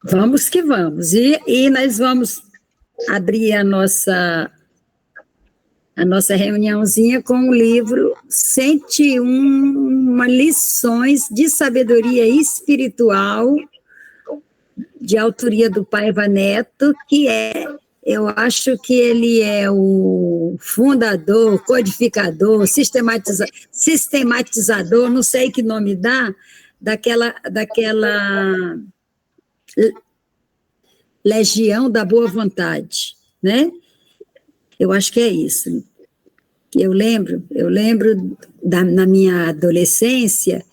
Vamos que vamos. E nós vamos abrir a nossa reuniãozinha com o livro 101 lições de sabedoria espiritual, de autoria do Paiva Neto, que eu acho que ele é o fundador, codificador, sistematizador, não sei que nome dá, daquela Legião da Boa Vontade, né? Eu acho que é isso. Eu lembro na minha adolescência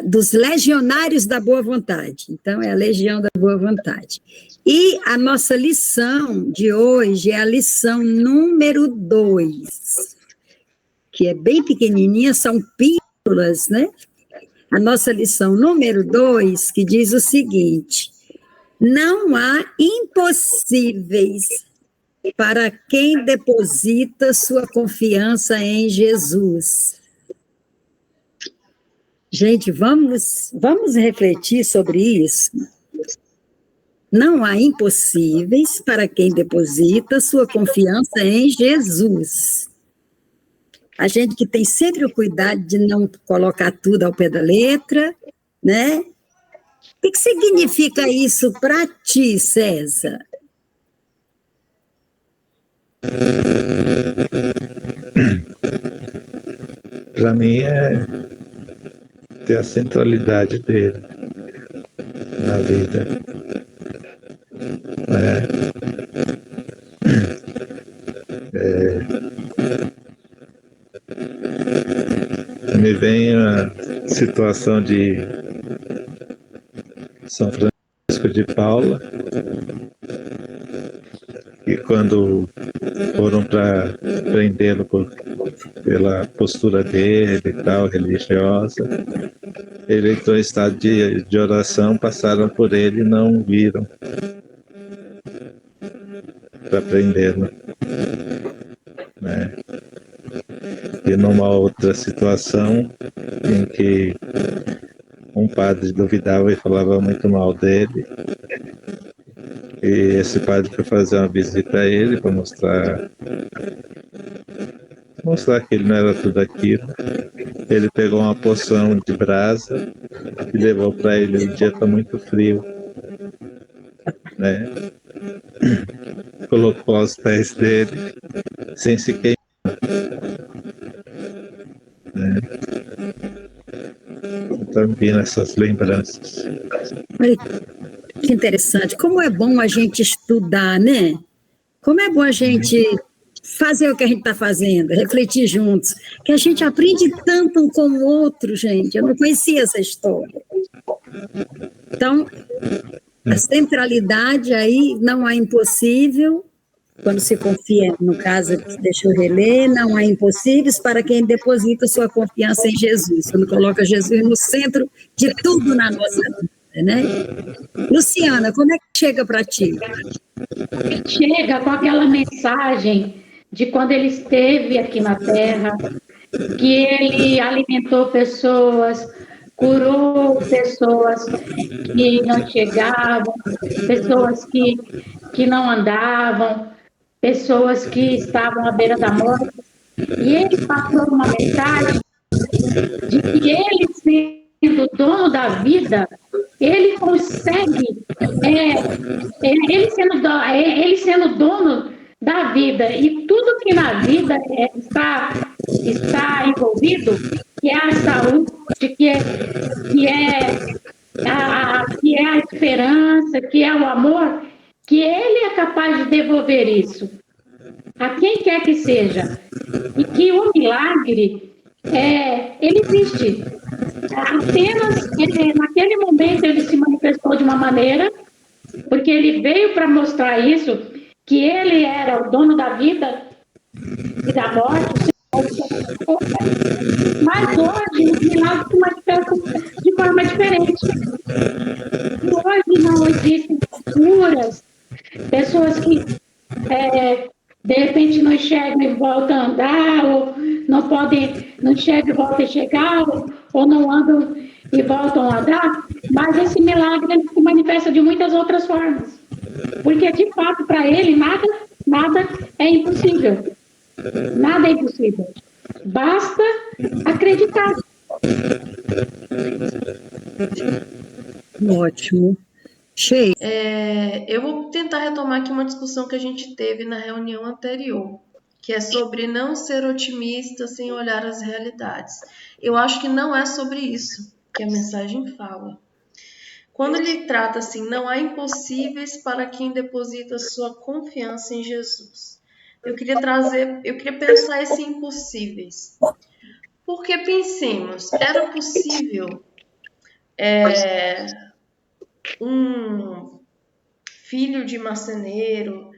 dos legionários da boa vontade. Então, é a Legião da Boa Vontade. E a nossa lição de hoje é a lição número 2, que é bem pequenininha, são pílulas, né? A nossa lição número 2, que diz o seguinte: não há impossíveis para quem deposita sua confiança em Jesus. Gente, vamos refletir sobre isso. Não há impossíveis para quem deposita sua confiança em Jesus. A gente que tem sempre o cuidado de não colocar tudo ao pé da letra, né? O que significa isso para ti, César? Para mim é ter a centralidade dele na vida. Me vem a situação de São Francisco de Paula, que quando foram para prendê-lo pela postura dele e tal, religiosa, ele entrou em estado de oração, passaram por ele e não viram para prendê-lo, né? E numa outra situação em que um padre duvidava e falava muito mal dele, e esse padre foi fazer uma visita a ele para mostrar que ele não era tudo aquilo. Ele pegou uma poção de brasa e levou para ele. O dia está muito frio, né? Colocou aos pés dele sem se queimar, né? Então, vindo essas lembranças. Olha, que interessante. Como é bom a gente estudar, né? Como é bom a gente fazer o que a gente está fazendo, refletir juntos, que a gente aprende tanto um com o outro, gente. Eu não conhecia essa história. Então, a centralidade aí não há impossível, quando se confia, no caso, deixa eu reler, não há impossíveis para quem deposita sua confiança em Jesus, quando coloca Jesus no centro de tudo na nossa vida, né? Luciana, como é que chega para ti? Chega com aquela mensagem de quando ele esteve aqui na Terra, que ele alimentou pessoas, curou pessoas que não chegavam, pessoas que não andavam, pessoas que estavam à beira da morte. E ele passou uma mensagem de que ele, sendo dono da vida, ele consegue, ele sendo dono da vida, e tudo que na vida está envolvido, que é a saúde, que é a esperança, que é o amor, que ele é capaz de devolver isso a quem quer que seja, e que o milagre, ele existe. Apenas naquele momento ele se manifestou de uma maneira, porque ele veio para mostrar isso, que ele era o dono da vida e da morte, mas hoje o milagre se manifesta de forma diferente. Hoje não existem curas, pessoas que de repente não enxergam e voltam a andar, ou não enxergam e voltam a chegar, ou não andam e voltam a andar, Mas esse milagre ele se manifesta de muitas outras formas. Porque, de fato, para ele, nada é impossível. Nada é impossível. Basta acreditar. Ótimo. Cheio. Eu vou tentar retomar aqui uma discussão que a gente teve na reunião anterior, que é sobre não ser otimista sem olhar as realidades. Eu acho que não é sobre isso que a mensagem fala. Quando ele trata assim, não há impossíveis para quem deposita sua confiança em Jesus. Eu queria pensar esse impossíveis. Porque pensemos, era possível um filho de marceneiro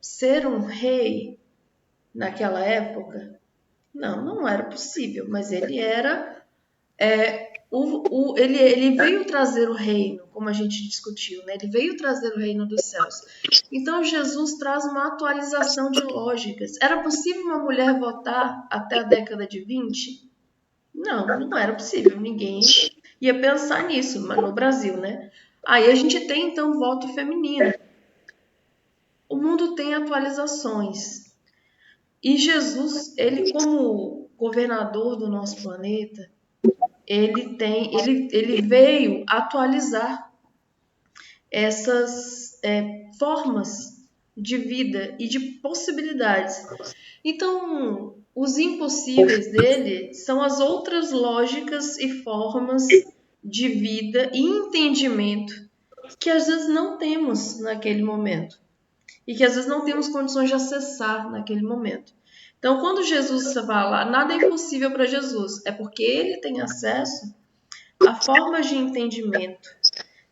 ser um rei naquela época? Não era possível, mas ele era... ele veio trazer o reino, como a gente discutiu, né? Ele veio trazer o reino dos céus. Então, Jesus traz uma atualização de lógicas. Era possível uma mulher votar até a década de 20? Não era possível. Ninguém ia pensar nisso, mas no Brasil, né? Aí a gente tem, então, voto feminino. O mundo tem atualizações. E Jesus, ele como governador do nosso planeta, ele veio atualizar essas formas de vida e de possibilidades. Então, os impossíveis dele são as outras lógicas e formas de vida e entendimento que às vezes não temos naquele momento e que às vezes não temos condições de acessar naquele momento. Então, quando Jesus fala, nada é impossível para Jesus, é porque ele tem acesso a formas de entendimento,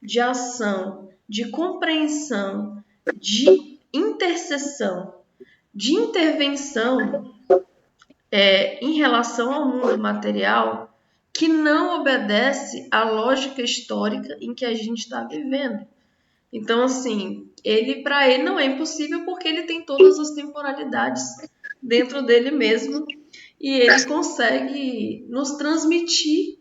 de ação, de compreensão, de intercessão, de intervenção em relação ao mundo material que não obedece à lógica histórica em que a gente está vivendo. Então, assim, para ele não é impossível porque ele tem todas as temporalidades dentro dele mesmo e ele consegue nos transmitir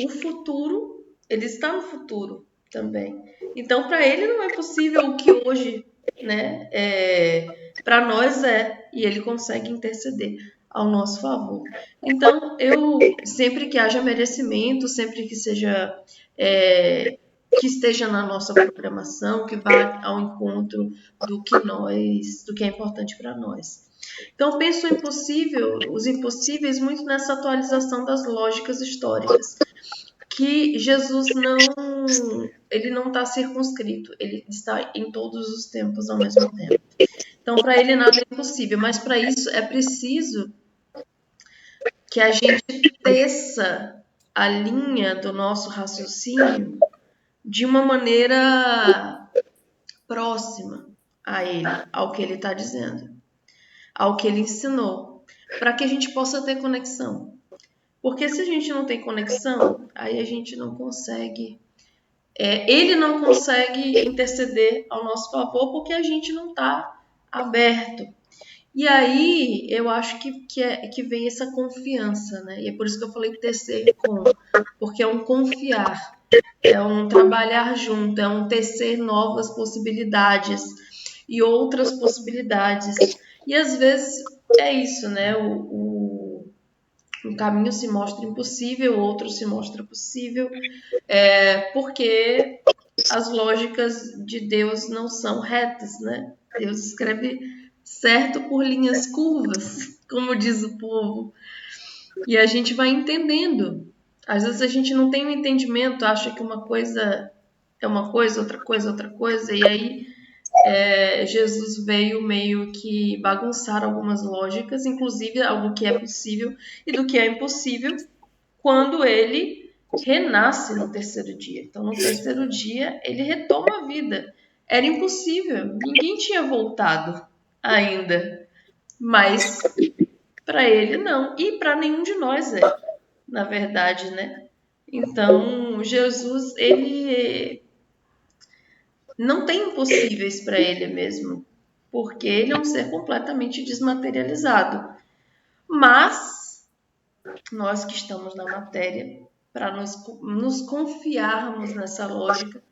o futuro, ele está no futuro também. Então, para ele não é possível o que hoje, né, para nós e ele consegue interceder ao nosso favor. Então, eu sempre que haja merecimento, sempre que seja que esteja na nossa programação, que vá ao encontro do que é importante para nós. Então, penso os impossíveis muito nessa atualização das lógicas históricas, que Jesus ele não está circunscrito, ele está em todos os tempos ao mesmo tempo. Então, para ele nada é impossível, mas para isso é preciso que a gente teça a linha do nosso raciocínio de uma maneira próxima a ele, ao que ele está dizendo, ao que ele ensinou, para que a gente possa ter conexão. Porque se a gente não tem conexão, aí a gente não consegue... ele não consegue interceder ao nosso favor porque a gente não está aberto. E aí eu acho que vem essa confiança, né? E é por isso que eu falei tecer com, porque é um confiar, é um trabalhar junto, é um tecer novas possibilidades e outras possibilidades. E às vezes é isso, né? Um caminho se mostra impossível, outro se mostra possível, porque as lógicas de Deus não são retas, né? Deus escreve certo por linhas curvas, como diz o povo. E a gente vai entendendo. Às vezes a gente não tem um entendimento, acha que uma coisa é uma coisa, outra coisa é outra coisa, e aí Jesus veio meio que bagunçar algumas lógicas, inclusive algo que é possível e do que é impossível, quando ele renasce no terceiro dia. Então, no terceiro dia, ele retoma a vida. Era impossível, ninguém tinha voltado ainda, mas para ele não, e para nenhum de nós na verdade, né? Então, Jesus, ele não tem impossíveis para ele mesmo, porque ele é um ser completamente desmaterializado. Mas nós que estamos na matéria, para nos confiarmos nessa lógica,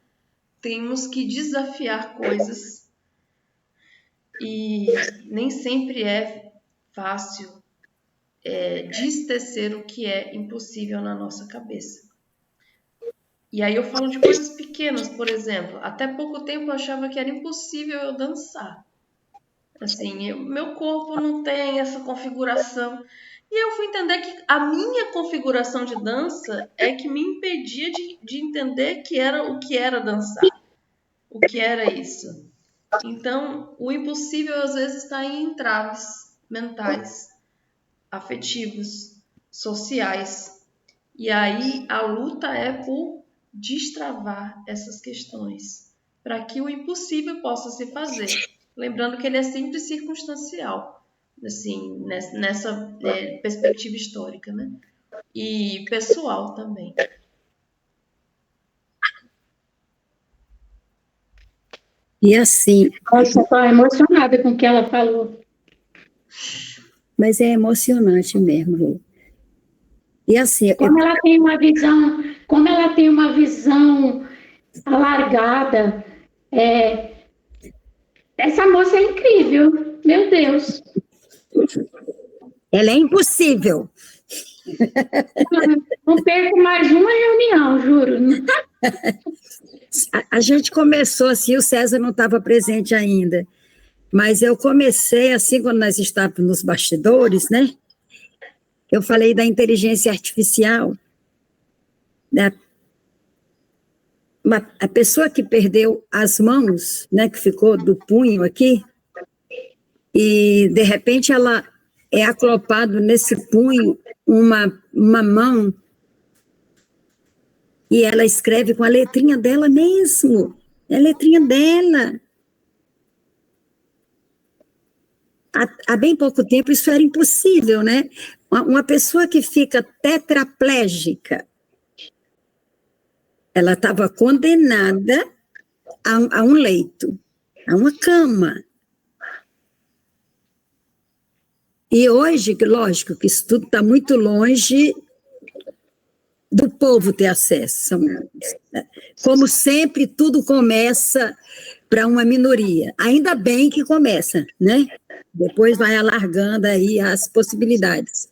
temos que desafiar coisas e nem sempre é fácil destecer o que é impossível na nossa cabeça. E aí eu falo de coisas pequenas, por exemplo, até pouco tempo eu achava que era impossível eu dançar. Assim, meu corpo não tem essa configuração. E eu fui entender que a minha configuração de dança é que me impedia de entender o que era dançar. O que era isso. Então, o impossível às vezes está em entraves mentais, afetivos, sociais. E aí a luta é por destravar essas questões, para que o impossível possa se fazer. Lembrando que ele é sempre circunstancial, assim, nessa perspectiva histórica, né? E pessoal também. E assim... Nossa, estou emocionada com o que ela falou. Mas é emocionante mesmo, viu? E assim... Como ela tem uma visão alargada, essa moça é incrível, meu Deus. Ela é impossível. Não perco mais uma reunião, juro. A gente começou assim, o César não estava presente ainda, mas eu comecei assim, quando nós estávamos nos bastidores, né? Eu falei da inteligência artificial, a pessoa que perdeu as mãos, né, que ficou do punho aqui, e de repente ela é aclopada nesse punho uma mão, e ela escreve com a letrinha dela mesmo, é a letrinha dela. Há bem pouco tempo isso era impossível, né? Uma pessoa que fica tetraplégica, ela estava condenada a um leito, a uma cama. E hoje, lógico, que isso tudo está muito longe do povo ter acesso. Como sempre, tudo começa para uma minoria. Ainda bem que começa, né? Depois vai alargando aí as possibilidades.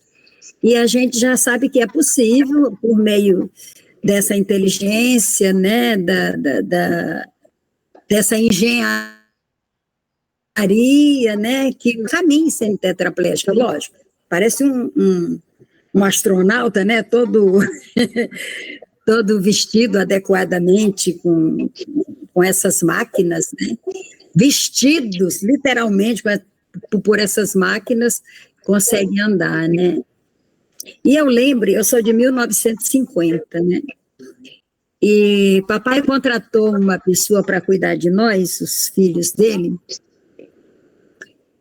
E a gente já sabe que é possível, por meio dessa inteligência, né? Dessa engenharia, né? Que caminha sendo tetraplégica, lógico. Parece um astronauta, né? Todo vestido adequadamente com essas máquinas, né? Vestidos, literalmente, por essas máquinas, conseguem andar, né? E eu lembro, eu sou de 1950, né? E papai contratou uma pessoa para cuidar de nós, os filhos dele,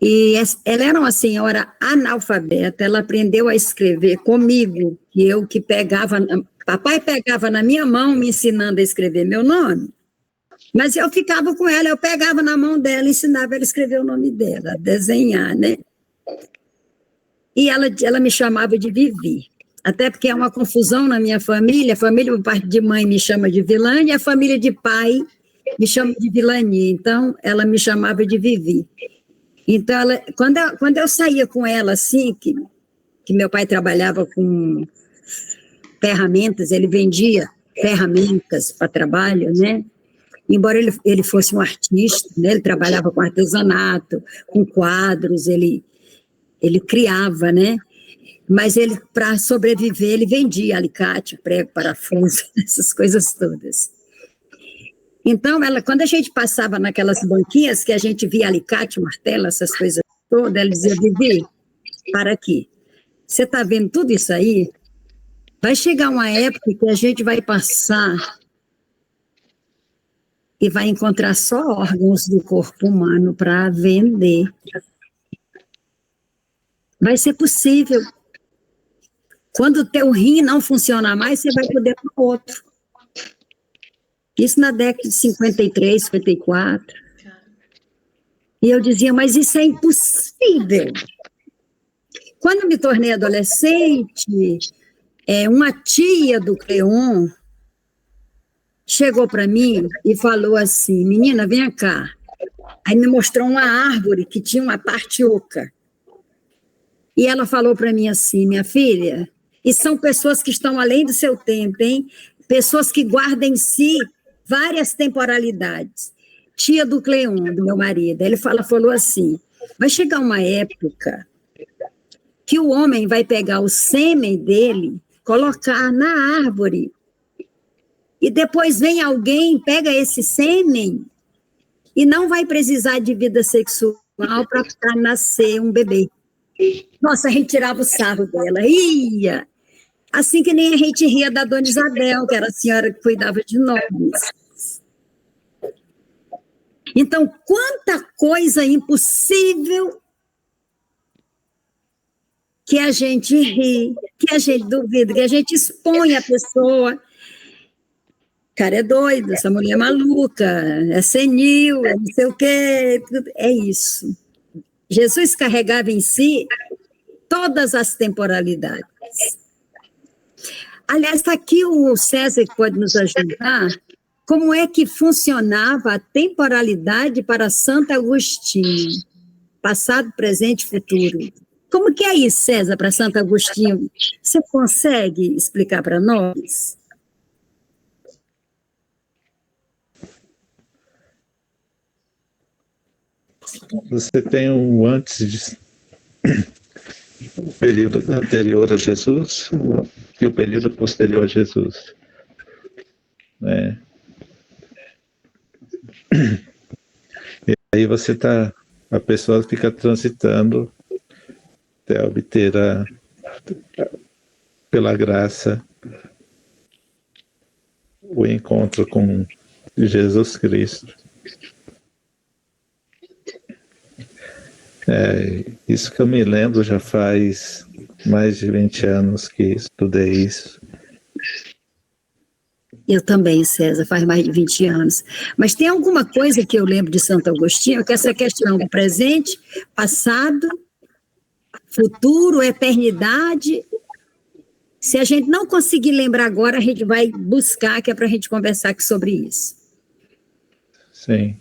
e ela era uma senhora analfabeta, ela aprendeu a escrever comigo, papai pegava na minha mão me ensinando a escrever meu nome, mas eu ficava com ela, eu pegava na mão dela, ensinava ela a escrever o nome dela, a desenhar, né? E ela me chamava de Vivi, até porque é uma confusão na minha família, a família por parte de mãe me chama de Vilane, e a família de pai me chama de Vilani, então ela me chamava de Vivi. Então, quando eu saía com ela, assim, que meu pai trabalhava com ferramentas, ele vendia ferramentas para trabalho, né? Embora ele fosse um artista, né? Ele trabalhava com artesanato, com quadros, ele criava, né? Mas ele, para sobreviver, ele vendia alicate, prego, parafuso, essas coisas todas. Então, quando a gente passava naquelas banquinhas que a gente via alicate, martelo, essas coisas todas, ela dizia, Vivi, para aqui. Você está vendo tudo isso aí? Vai chegar uma época que a gente vai passar e vai encontrar só órgãos do corpo humano para vender. Vai ser possível. Quando o teu rim não funcionar mais, você vai poder para o outro. Isso na década de 53, 54. E eu dizia, mas isso é impossível. Quando me tornei adolescente, uma tia do Cleon chegou para mim e falou assim, menina, vem cá. Aí me mostrou uma árvore que tinha uma parte oca. E ela falou para mim assim, minha filha, e são pessoas que estão além do seu tempo, hein? Pessoas que guardam em si várias temporalidades. Tia do Cleon, do meu marido, ela falou assim, vai chegar uma época que o homem vai pegar o sêmen dele, colocar na árvore, e depois vem alguém, pega esse sêmen, e não vai precisar de vida sexual para nascer um bebê. Nossa, a gente tirava o sarro dela, ia! Assim que nem a gente ria da Dona Isabel, que era a senhora que cuidava de nós. Então, quanta coisa impossível que a gente ri, que a gente duvida, que a gente expõe a pessoa. Cara, é doido, essa mulher é maluca, é senil, é não sei o quê, é isso. Jesus carregava em si todas as temporalidades. Aliás, está aqui o César que pode nos ajudar. Como é que funcionava a temporalidade para Santo Agostinho? Passado, presente e futuro. Como que é isso, César, para Santo Agostinho? Você consegue explicar para nós? Você tem o o período anterior a Jesus e o período posterior a Jesus. Né? E aí a pessoa fica transitando até obter pela graça o encontro com Jesus Cristo. Isso que eu me lembro já faz mais de 20 anos que estudei isso. Eu também, César, faz mais de 20 anos. Mas tem alguma coisa que eu lembro de Santo Agostinho, que essa questão do presente, passado, futuro, eternidade. Se a gente não conseguir lembrar agora, a gente vai buscar, que é para a gente conversar aqui sobre isso. Sim.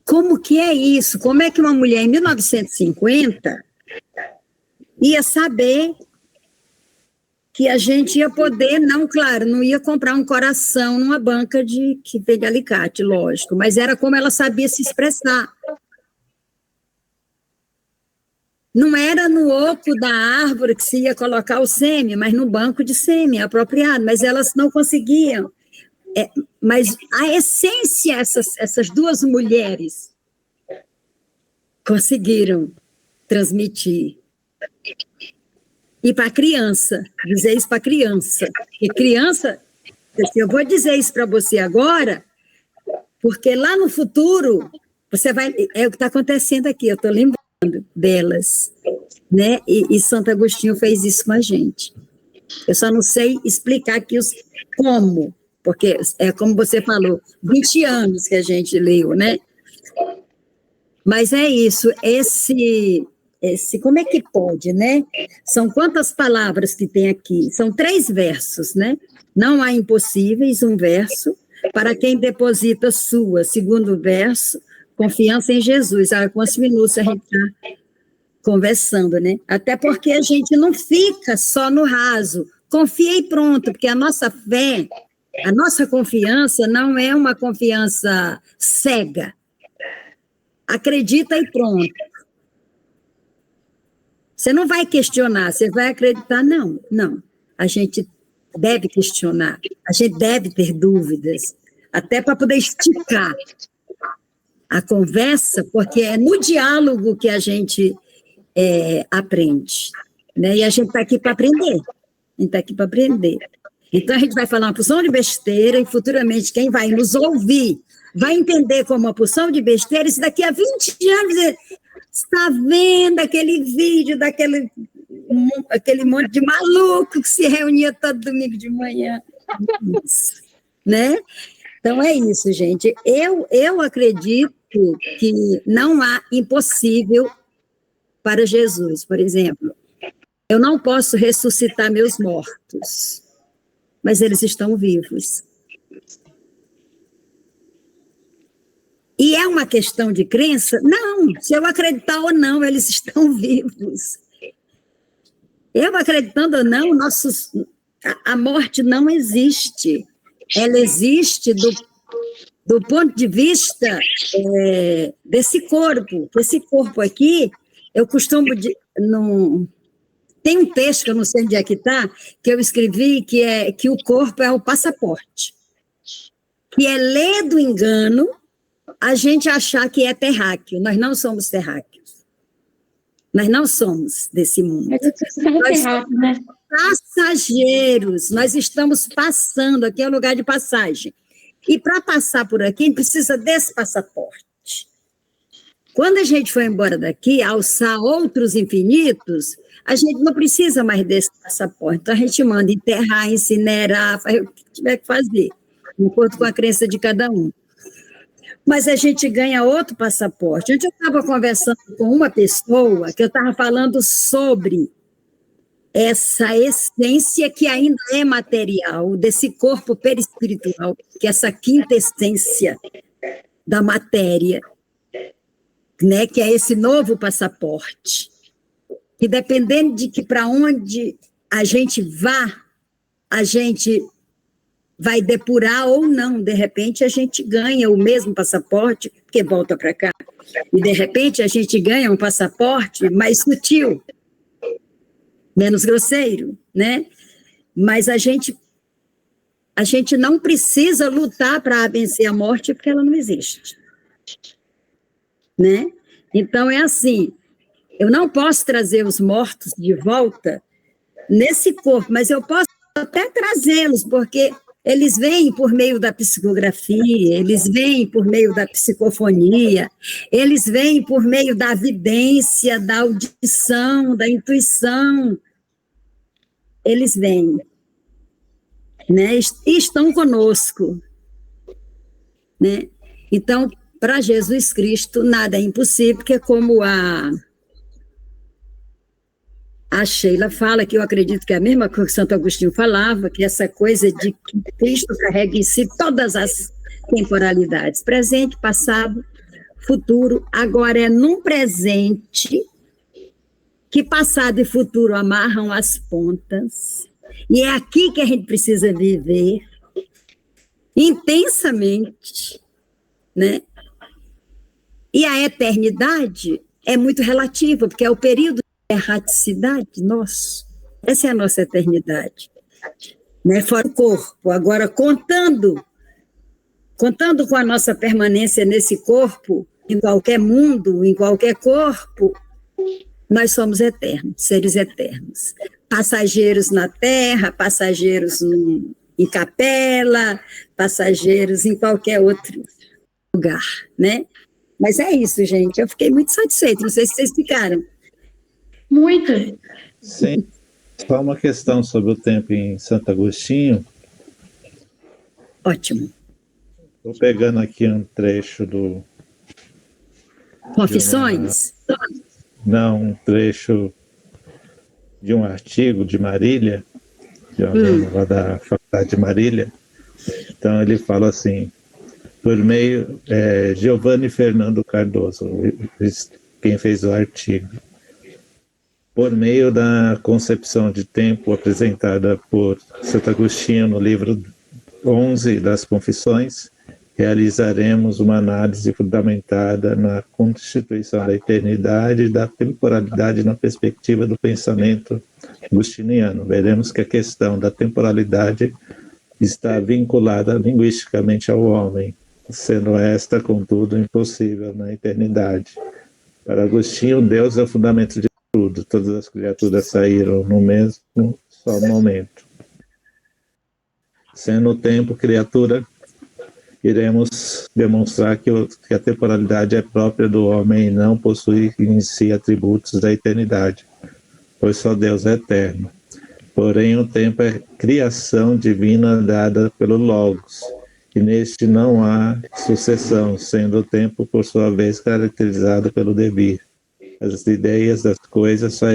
Como que é isso? Como é que uma mulher em 1950 ia saber que a gente ia poder, não, claro, não ia comprar um coração numa banca que vende alicate, lógico, mas era como ela sabia se expressar. Não era no oco da árvore que se ia colocar o sêmen, mas no banco de sêmen apropriado, mas elas não conseguiam. Mas a essência, essas duas mulheres conseguiram transmitir. E para a criança, dizer isso para a criança. E criança, eu vou dizer isso para você agora, porque lá no futuro, você vai. É o que está acontecendo aqui, eu estou lembrando delas. Né? E Santo Agostinho fez isso com a gente. Eu só não sei explicar aqui como. Porque é como você falou, 20 anos que a gente leu, né? Mas é isso, esse como é que pode, né? São quantas palavras que tem aqui? São 3 versos, né? Não há impossíveis, um verso, para quem deposita sua, segundo verso, confiança em Jesus. Há quantos minutos a gente está conversando, né? Até porque a gente não fica só no raso, confia e pronto, porque a nossa fé, a nossa confiança não é uma confiança cega. Acredita e pronto. Você não vai questionar, você vai acreditar, não. A gente deve questionar, a gente deve ter dúvidas, até para poder esticar a conversa, porque é no diálogo que a gente aprende, né? E a gente está aqui para aprender. Então, a gente vai falar uma porção de besteira e, futuramente, quem vai nos ouvir vai entender como uma porção de besteira, e se daqui a 20 anos está vendo aquele vídeo aquele monte de maluco que se reunia todo domingo de manhã. Isso, né? Então, é isso, gente. Eu acredito que não há impossível para Jesus. Por exemplo, Eu não posso ressuscitar meus mortos, mas eles estão vivos. E é uma questão de crença? Não, se eu acreditar ou não, eles estão vivos. Eu acreditando ou não, a morte não existe. Ela existe do ponto de vista desse corpo. Esse corpo aqui, eu costumo... Tem um texto, que eu não sei onde é que está, que eu escrevi, que o corpo é o passaporte. Que é ler do engano a gente achar que é terráqueo. Nós não somos terráqueos. Nós não somos desse mundo. Nós somos passageiros. Nós estamos passando. Aqui é o lugar de passagem. E para passar por aqui, a gente precisa desse passaporte. Quando a gente for embora daqui, alçar outros infinitos, a gente não precisa mais desse passaporte. Então, a gente manda enterrar, incinerar, fazer o que tiver que fazer, de acordo com a crença de cada um. Mas a gente ganha outro passaporte. Ontem eu estava conversando com uma pessoa que eu estava falando sobre essa essência que ainda é material, desse corpo perispiritual, que é essa quinta essência da matéria, né, que é esse novo passaporte. E dependendo de que para onde a gente vá, a gente vai depurar ou não. De repente, a gente ganha o mesmo passaporte, porque volta para cá. E, de repente, a gente ganha um passaporte mais sutil, menos grosseiro, né? Mas a gente não precisa lutar para vencer a morte, porque ela não existe. Né? Então, é assim, eu não posso trazer os mortos de volta nesse corpo, mas eu posso até trazê-los, porque eles vêm por meio da psicografia, eles vêm por meio da psicofonia, eles vêm por meio da vidência, da audição, da intuição. Eles vêm, né? E estão conosco, né? Então, para Jesus Cristo, nada é impossível, porque como a Sheila fala, que eu acredito que é a mesma coisa que Santo Agostinho falava, que essa coisa de que Cristo carrega em si todas as temporalidades, presente, passado, futuro, agora é num presente que passado e futuro amarram as pontas, e é aqui que a gente precisa viver intensamente, né? E a eternidade é muito relativa, porque é o período de erraticidade nosso. Essa é a nossa eternidade. Né? Fora o corpo. Agora, contando com a nossa permanência nesse corpo, em qualquer mundo, em qualquer corpo, nós somos eternos, seres eternos. Passageiros na terra, passageiros em capela, passageiros em qualquer outro lugar, né? Mas é isso, gente. Eu fiquei muito satisfeita. Não sei se vocês ficaram. Muito. Sim. Só uma questão sobre o tempo em Santo Agostinho. Ótimo. Estou pegando aqui um trecho do... Confissões? Não, um trecho de um artigo de Marília, de uma lá da Faculdade de Marília. Então, ele fala assim... por meio, Giovanni Fernando Cardoso, quem fez o artigo, por meio da concepção de tempo apresentada por Santo Agostinho no livro 11 das Confissões, realizaremos uma análise fundamentada na constituição da eternidade e da temporalidade na perspectiva do pensamento agostiniano. Veremos que a questão da temporalidade está vinculada linguisticamente ao homem, sendo esta, contudo, impossível na eternidade. Para Agostinho, Deus é o fundamento de tudo. Todas as criaturas saíram no mesmo só momento. Sendo o tempo criatura, iremos demonstrar que a temporalidade é própria do homem e não possui em si atributos da eternidade, pois só Deus é eterno. Porém, o tempo é criação divina dada pelo Logos, e neste não há sucessão, sendo o tempo, por sua vez, caracterizado pelo devir. As ideias das coisas só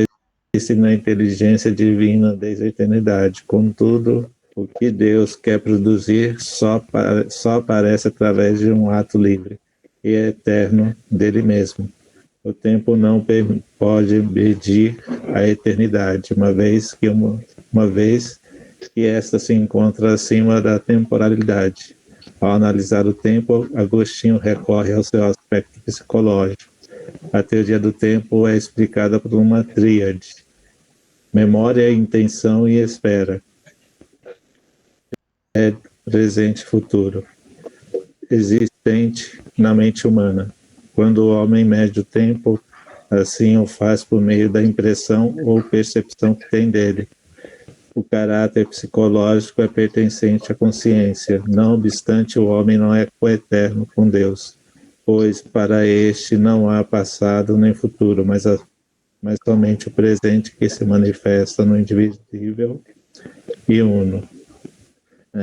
existe na inteligência divina desde a eternidade. Contudo, o que Deus quer produzir só aparece através de um ato livre e eterno dele mesmo. O tempo não pode medir a eternidade, uma vez que esta se encontra acima da temporalidade. Ao analisar o tempo, Agostinho recorre ao seu aspecto psicológico. A teoria do tempo é explicada por uma tríade: memória, intenção e espera. É presente e futuro, existente na mente humana. Quando o homem mede o tempo, assim o faz por meio da impressão ou percepção que tem dele. O caráter psicológico é pertencente à consciência. Não obstante, o homem não é coeterno com Deus, pois para este não há passado nem futuro, mas somente o presente que se manifesta no indivisível e uno.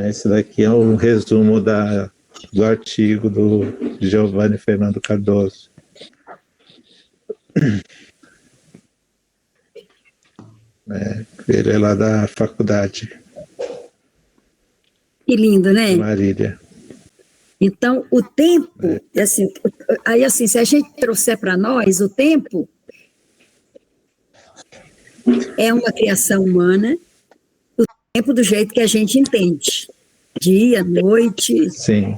Esse daqui é um resumo do artigo do Giovanni Fernando Cardoso. Ele é lá da faculdade. Que lindo, né? Marília. Então, o tempo, assim, se a gente trouxer para nós, o tempo é uma criação humana, o tempo do jeito que a gente entende. Dia, noite, sim,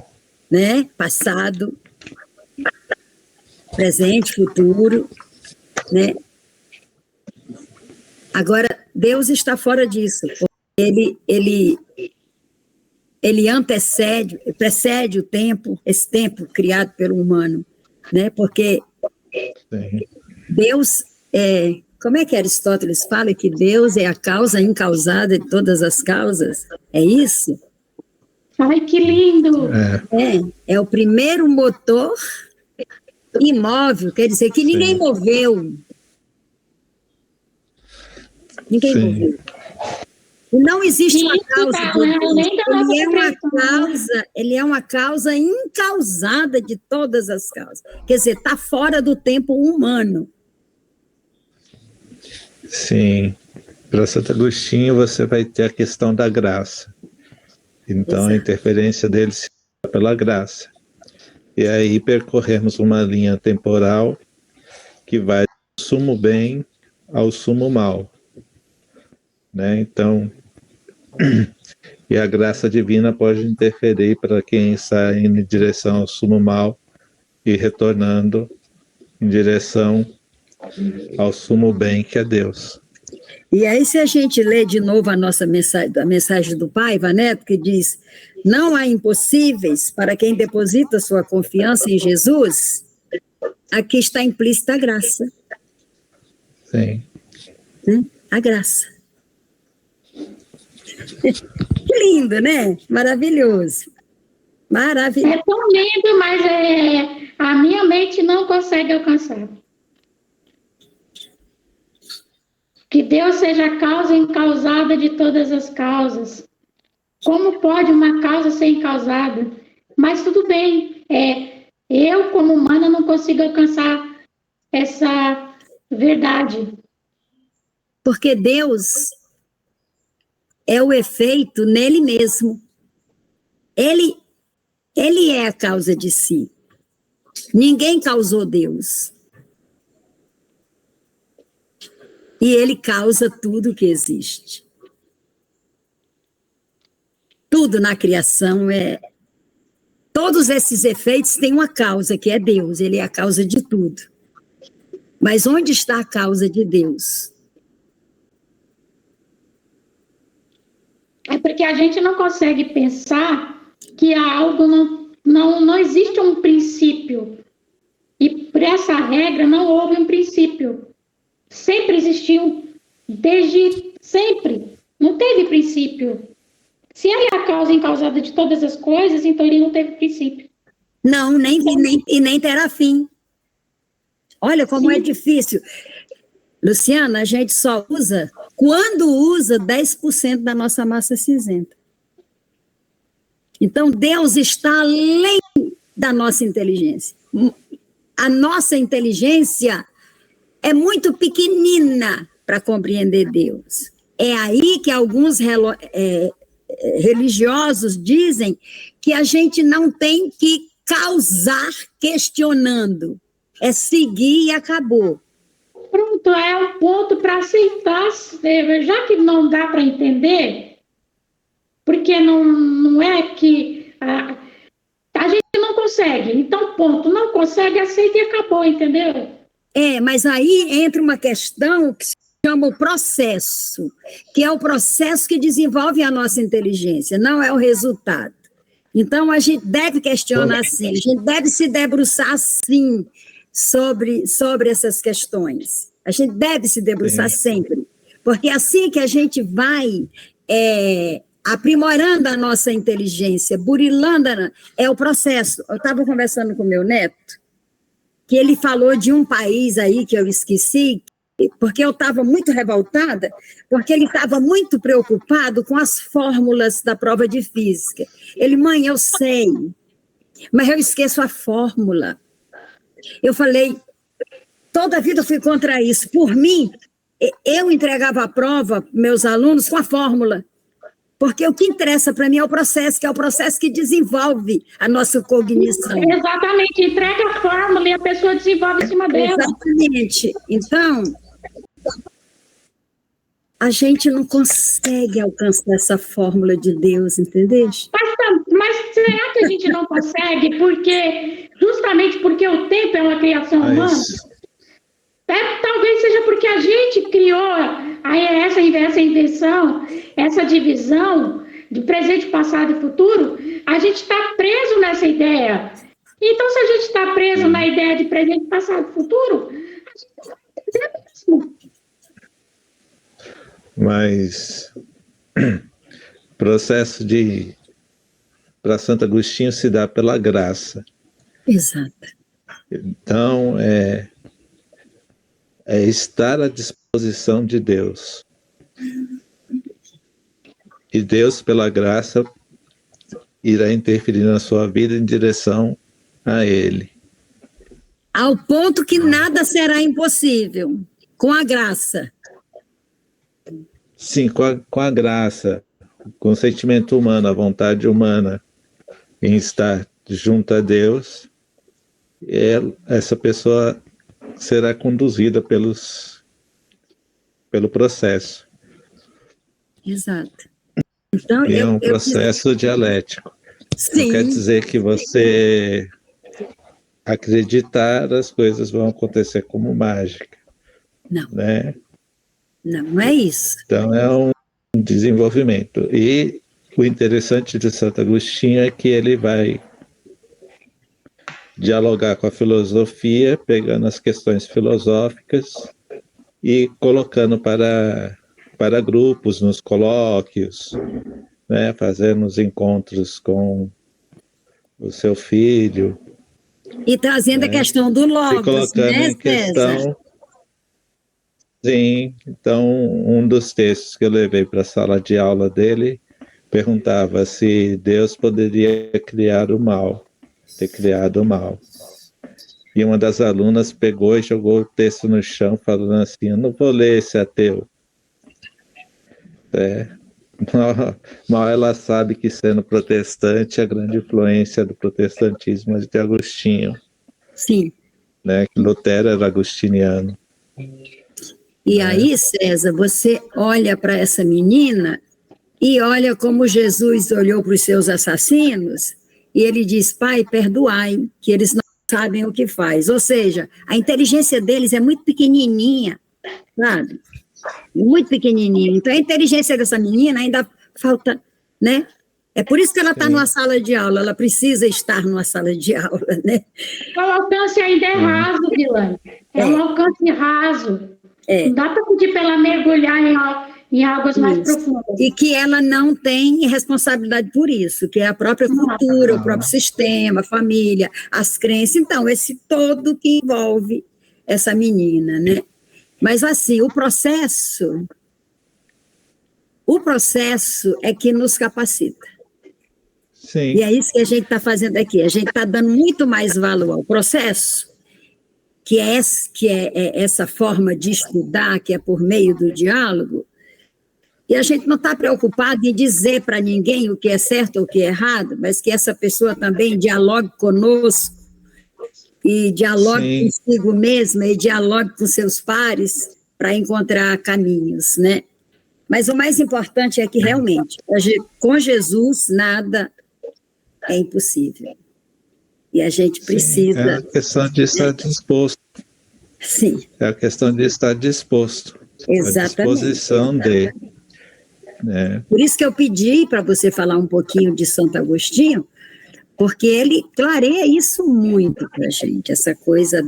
né? Passado, presente, futuro, né? Agora, Deus está fora disso, porque ele precede o tempo, esse tempo criado pelo humano, né? Porque sim. Deus como é que Aristóteles fala que Deus é a causa incausada de todas as causas? É isso? Ai, que lindo! É o primeiro motor imóvel, quer dizer que ninguém Sim. moveu. Ninguém Sim. moveu. E não existe uma causa de Deus. Ele é uma causa incausada de todas as causas. Quer dizer, está fora do tempo humano. Sim. Para Santo Agostinho, você vai ter a questão da graça. Então, exato, a interferência dele se dá pela graça. E aí percorremos uma linha temporal que vai do sumo bem ao sumo mal. Né? Então, e a graça divina pode interferir para quem está indo em direção ao sumo mal e retornando em direção ao sumo bem, que é Deus. E aí, se a gente lê de novo a nossa mensagem do Paiva Neto, que diz: não há impossíveis para quem deposita sua confiança em Jesus, aqui está implícita a graça. Sim. Né? A graça. Que lindo, né? Maravilhoso. Maravilhoso. É tão lindo, mas a minha mente não consegue alcançar. Que Deus seja a causa incausada de todas as causas. Como pode uma causa ser incausada? Mas tudo bem, eu como humana não consigo alcançar essa verdade. Porque Deus é o efeito nele mesmo. Ele é a causa de si. Ninguém causou Deus. E ele causa tudo que existe. Tudo na criação todos esses efeitos têm uma causa, que é Deus. Ele é a causa de tudo. Mas onde está a causa de Deus? É porque a gente não consegue pensar que há algo, não existe um princípio. E por essa regra não houve um princípio. Sempre existiu, desde sempre. Não teve princípio. Se ele é a causa incausada de todas as coisas, então ele não teve princípio. Não, nem terá fim. Olha como é difícil. Luciana, a gente só usa, quando usa, 10% da nossa massa cinzenta. Então, Deus está além da nossa inteligência. A nossa inteligência é muito pequenina para compreender Deus. É aí que alguns religiosos dizem que a gente não tem que causar questionando, é seguir e acabou. Pronto, é um ponto para aceitar, já que não dá para entender, porque não é que a gente não consegue, então ponto, não consegue, aceita e acabou, entendeu? Mas aí entra uma questão que se chama o processo, que é o processo que desenvolve a nossa inteligência, não é o resultado. Então, a gente deve questionar sim, a gente deve se debruçar sim sobre essas questões. A gente deve se debruçar sempre, porque assim que a gente vai aprimorando a nossa inteligência, burilando, é o processo. Eu estava conversando com meu neto, que ele falou de um país aí que eu esqueci, porque eu estava muito revoltada, porque ele estava muito preocupado com as fórmulas da prova de física. Ele, mãe, eu sei, mas eu esqueço a fórmula. Eu falei, toda a vida eu fui contra isso. Por mim, eu entregava a prova para meus alunos com a fórmula, porque o que interessa para mim é o processo, que é o processo que desenvolve a nossa cognição. Exatamente, entrega a fórmula e a pessoa desenvolve em cima dela. Exatamente. Então, a gente não consegue alcançar essa fórmula de Deus, entendeu? Mas será que a gente não consegue? Justamente porque o tempo é uma criação humana? Talvez seja porque a gente criou essa invenção, essa divisão de presente, passado e futuro, a gente está preso nessa ideia. Então, se a gente está preso na ideia de presente, passado e futuro, a gente está preso mesmo. Mas o processo para Santo Agostinho se dá pela graça. Exato. Então, é estar à disposição de Deus. E Deus, pela graça, irá interferir na sua vida em direção a Ele. Ao ponto que nada será impossível, com a graça. Sim, com a graça, com o sentimento humano, a vontade humana em estar junto a Deus, essa pessoa será conduzida pelo processo. Exato. Então, é um processo dialético. Sim. Não quer dizer que você acreditar, as coisas vão acontecer como mágica. Não. Né? Não é isso. Então, é um desenvolvimento. E o interessante de Santo Agostinho é que ele vai dialogar com a filosofia, pegando as questões filosóficas e colocando para grupos, nos colóquios, né, fazendo os encontros com o seu filho. E trazendo a questão do logos, colocando né, em questão. César? Sim, então um dos textos que eu levei para a sala de aula dele perguntava se Deus poderia criar o mal, ter criado o mal. E uma das alunas pegou e jogou o texto no chão, falando assim, eu não vou ler esse ateu. Mal ela sabe que, sendo protestante, a grande influência do protestantismo é de Agostinho. Sim. Né, que Lutero era agostiniano. E aí, César, você olha para essa menina e olha como Jesus olhou para os seus assassinos e ele diz, Pai, perdoai, que eles não sabem o que faz. Ou seja, a inteligência deles é muito pequenininha, sabe? Muito pequenininha. Então, a inteligência dessa menina ainda falta, né? É por isso que ela está numa sala de aula, ela precisa estar numa sala de aula, né? O alcance ainda é raso, Vilane. É um alcance raso. Não dá para pedir para ela mergulhar em águas mais profundas. E que ela não tem responsabilidade por isso, que é a própria cultura, o próprio sistema, a família, as crenças. Então, esse todo que envolve essa menina, né? Mas, assim, o processo é que nos capacita. Sim. E é isso que a gente está fazendo aqui. A gente está dando muito mais valor ao processo que é essa forma de estudar, que é por meio do diálogo, e a gente não está preocupado em dizer para ninguém o que é certo ou o que é errado, mas que essa pessoa também dialogue conosco, e dialogue consigo mesma, e dialogue com seus pares, para encontrar caminhos, né? Mas o mais importante é que, realmente, com Jesus, nada é impossível. E a gente precisa... É a questão de estar disposto. Sim. É a questão de estar disposto. Exatamente. A disposição de... né? Por isso que eu pedi para você falar um pouquinho de Santo Agostinho, porque ele clareia isso muito para a gente, essa coisa,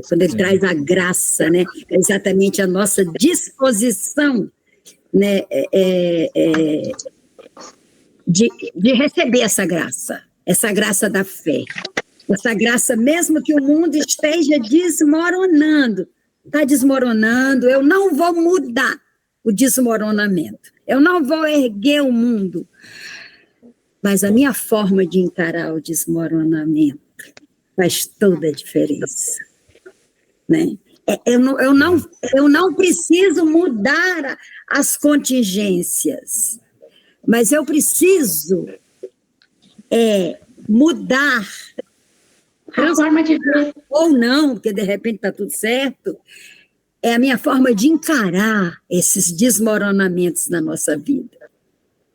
quando ele traz a graça, né? Exatamente a nossa disposição, né? De receber essa graça da fé, essa graça, mesmo que o mundo esteja desmoronando, está desmoronando, eu não vou mudar o desmoronamento, eu não vou erguer o mundo, mas a minha forma de encarar o desmoronamento faz toda a diferença, né? Eu não preciso mudar as contingências, mas eu preciso mudar a forma de ver. Ou não, porque de repente está tudo certo, é a minha forma de encarar esses desmoronamentos na nossa vida.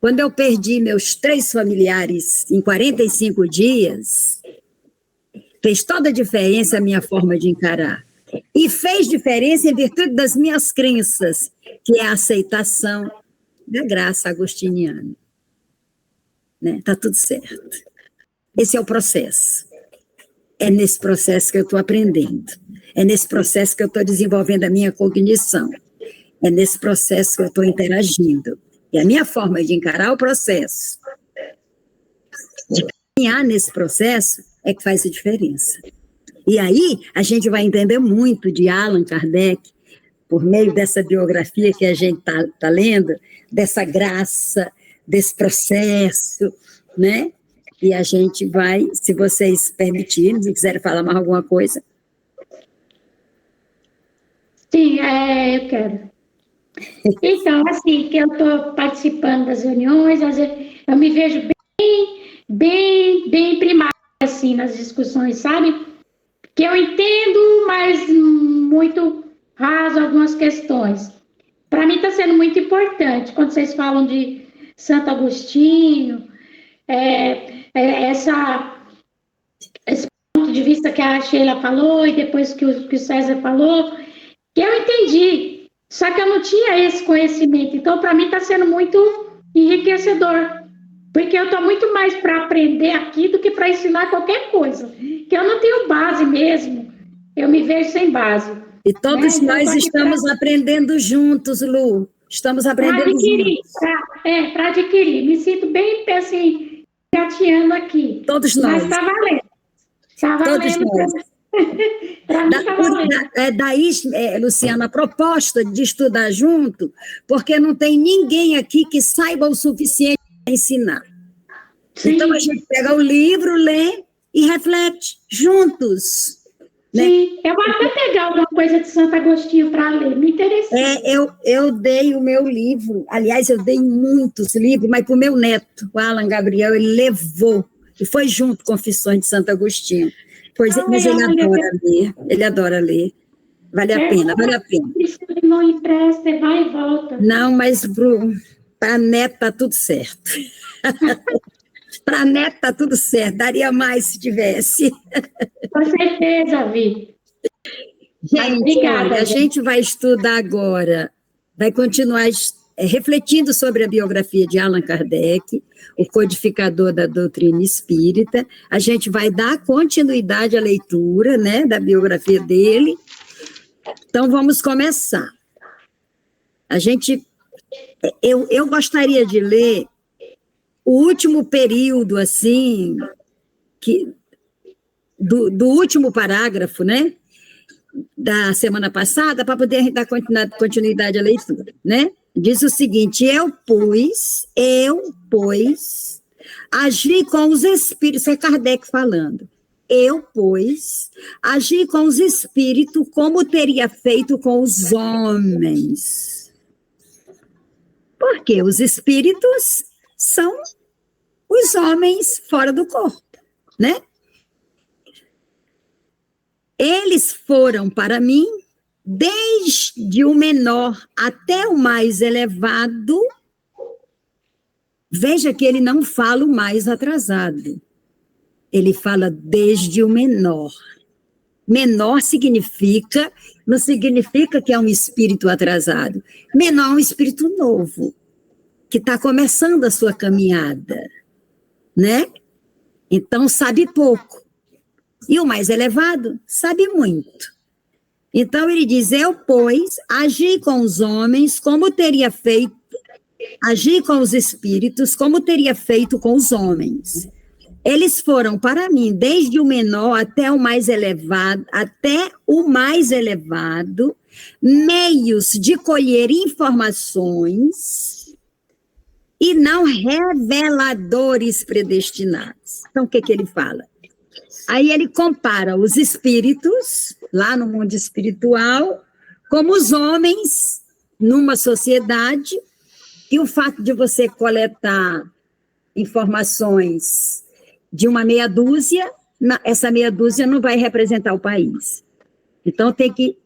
Quando eu perdi meus 3 familiares em 45 dias, fez toda a diferença a minha forma de encarar. E fez diferença em virtude das minhas crenças, que é a aceitação da graça agostiniana. Né? Tá tudo certo. Esse é o processo. É nesse processo que eu estou aprendendo. É nesse processo que eu estou desenvolvendo a minha cognição. É nesse processo que eu estou interagindo. E a minha forma de encarar o processo, de caminhar nesse processo, é que faz a diferença. E aí, a gente vai entender muito de Allan Kardec, por meio dessa biografia que a gente está lendo, dessa graça, desse processo, né? E a gente vai, se vocês permitirem, se quiserem falar mais alguma coisa. Sim, eu quero. Então, assim, que eu estou participando das reuniões, às vezes eu me vejo bem primária, assim, nas discussões, sabe? Que eu entendo, mas muito raso algumas questões. Para mim está sendo muito importante, quando vocês falam de Santo Agostinho, esse ponto de vista que a Sheila falou, e depois que o César falou, que eu entendi. Só que eu não tinha esse conhecimento, então para mim está sendo muito enriquecedor, porque eu estou muito mais para aprender aqui do que para ensinar qualquer coisa, que eu não tenho base mesmo, eu me vejo sem base. E todos nós estamos aprendendo juntos, Lu, estamos aprendendo juntos. Para adquirir, me sinto bem, assim, gateando aqui. Todos nós. Mas está valendo. Está valendo. Todos nós. Daí, Luciana, a proposta de estudar junto, porque não tem ninguém aqui que saiba o suficiente para ensinar. Sim. Então a gente pega o livro, lê e reflete juntos. Né? Sim, eu vou até pegar alguma coisa de Santo Agostinho para ler, me interessou. Eu dei o meu livro, aliás, eu dei muitos livros, mas para o meu neto, o Alan Gabriel, ele levou, e foi junto com Confissões de Santo Agostinho. Mas ele adora ler, vale a pena, vale a pena. Não empresta, vai e volta. Não, mas para a neta está tudo certo. Para a neta está tudo certo, daria mais se tivesse. Com certeza, Vi. Gente, obrigada, olha, a gente vai estudar agora, vai continuar refletindo sobre a biografia de Allan Kardec, o codificador da doutrina espírita. A gente vai dar continuidade à leitura, né, da biografia dele. Então, vamos começar. Eu gostaria de ler o último período, assim, do último parágrafo, né, da semana passada, para poder dar continuidade à leitura, né? Diz o seguinte: eu, pois, agi com os espíritos, é Kardec falando, Eu, pois, agi com os espíritos como teria feito com os homens. Porque os espíritos são os homens fora do corpo, né? Eles foram para mim, desde o menor até o mais elevado. Veja que ele não fala o mais atrasado. Ele fala desde o menor. Menor não significa que é um espírito atrasado. Menor é um espírito novo, que está começando a sua caminhada, né? Então, sabe pouco. E o mais elevado sabe muito. Então, ele diz, eu, pois, agi com os homens como teria feito, agi com os espíritos como teria feito com os homens. Eles foram para mim, desde o menor até o mais elevado, meios de colher informações e não reveladores predestinados. Então, o que ele fala? Aí ele compara os espíritos, lá no mundo espiritual, como os homens numa sociedade, e o fato de você coletar informações de uma meia dúzia, essa meia dúzia não vai representar o país. Então, tem que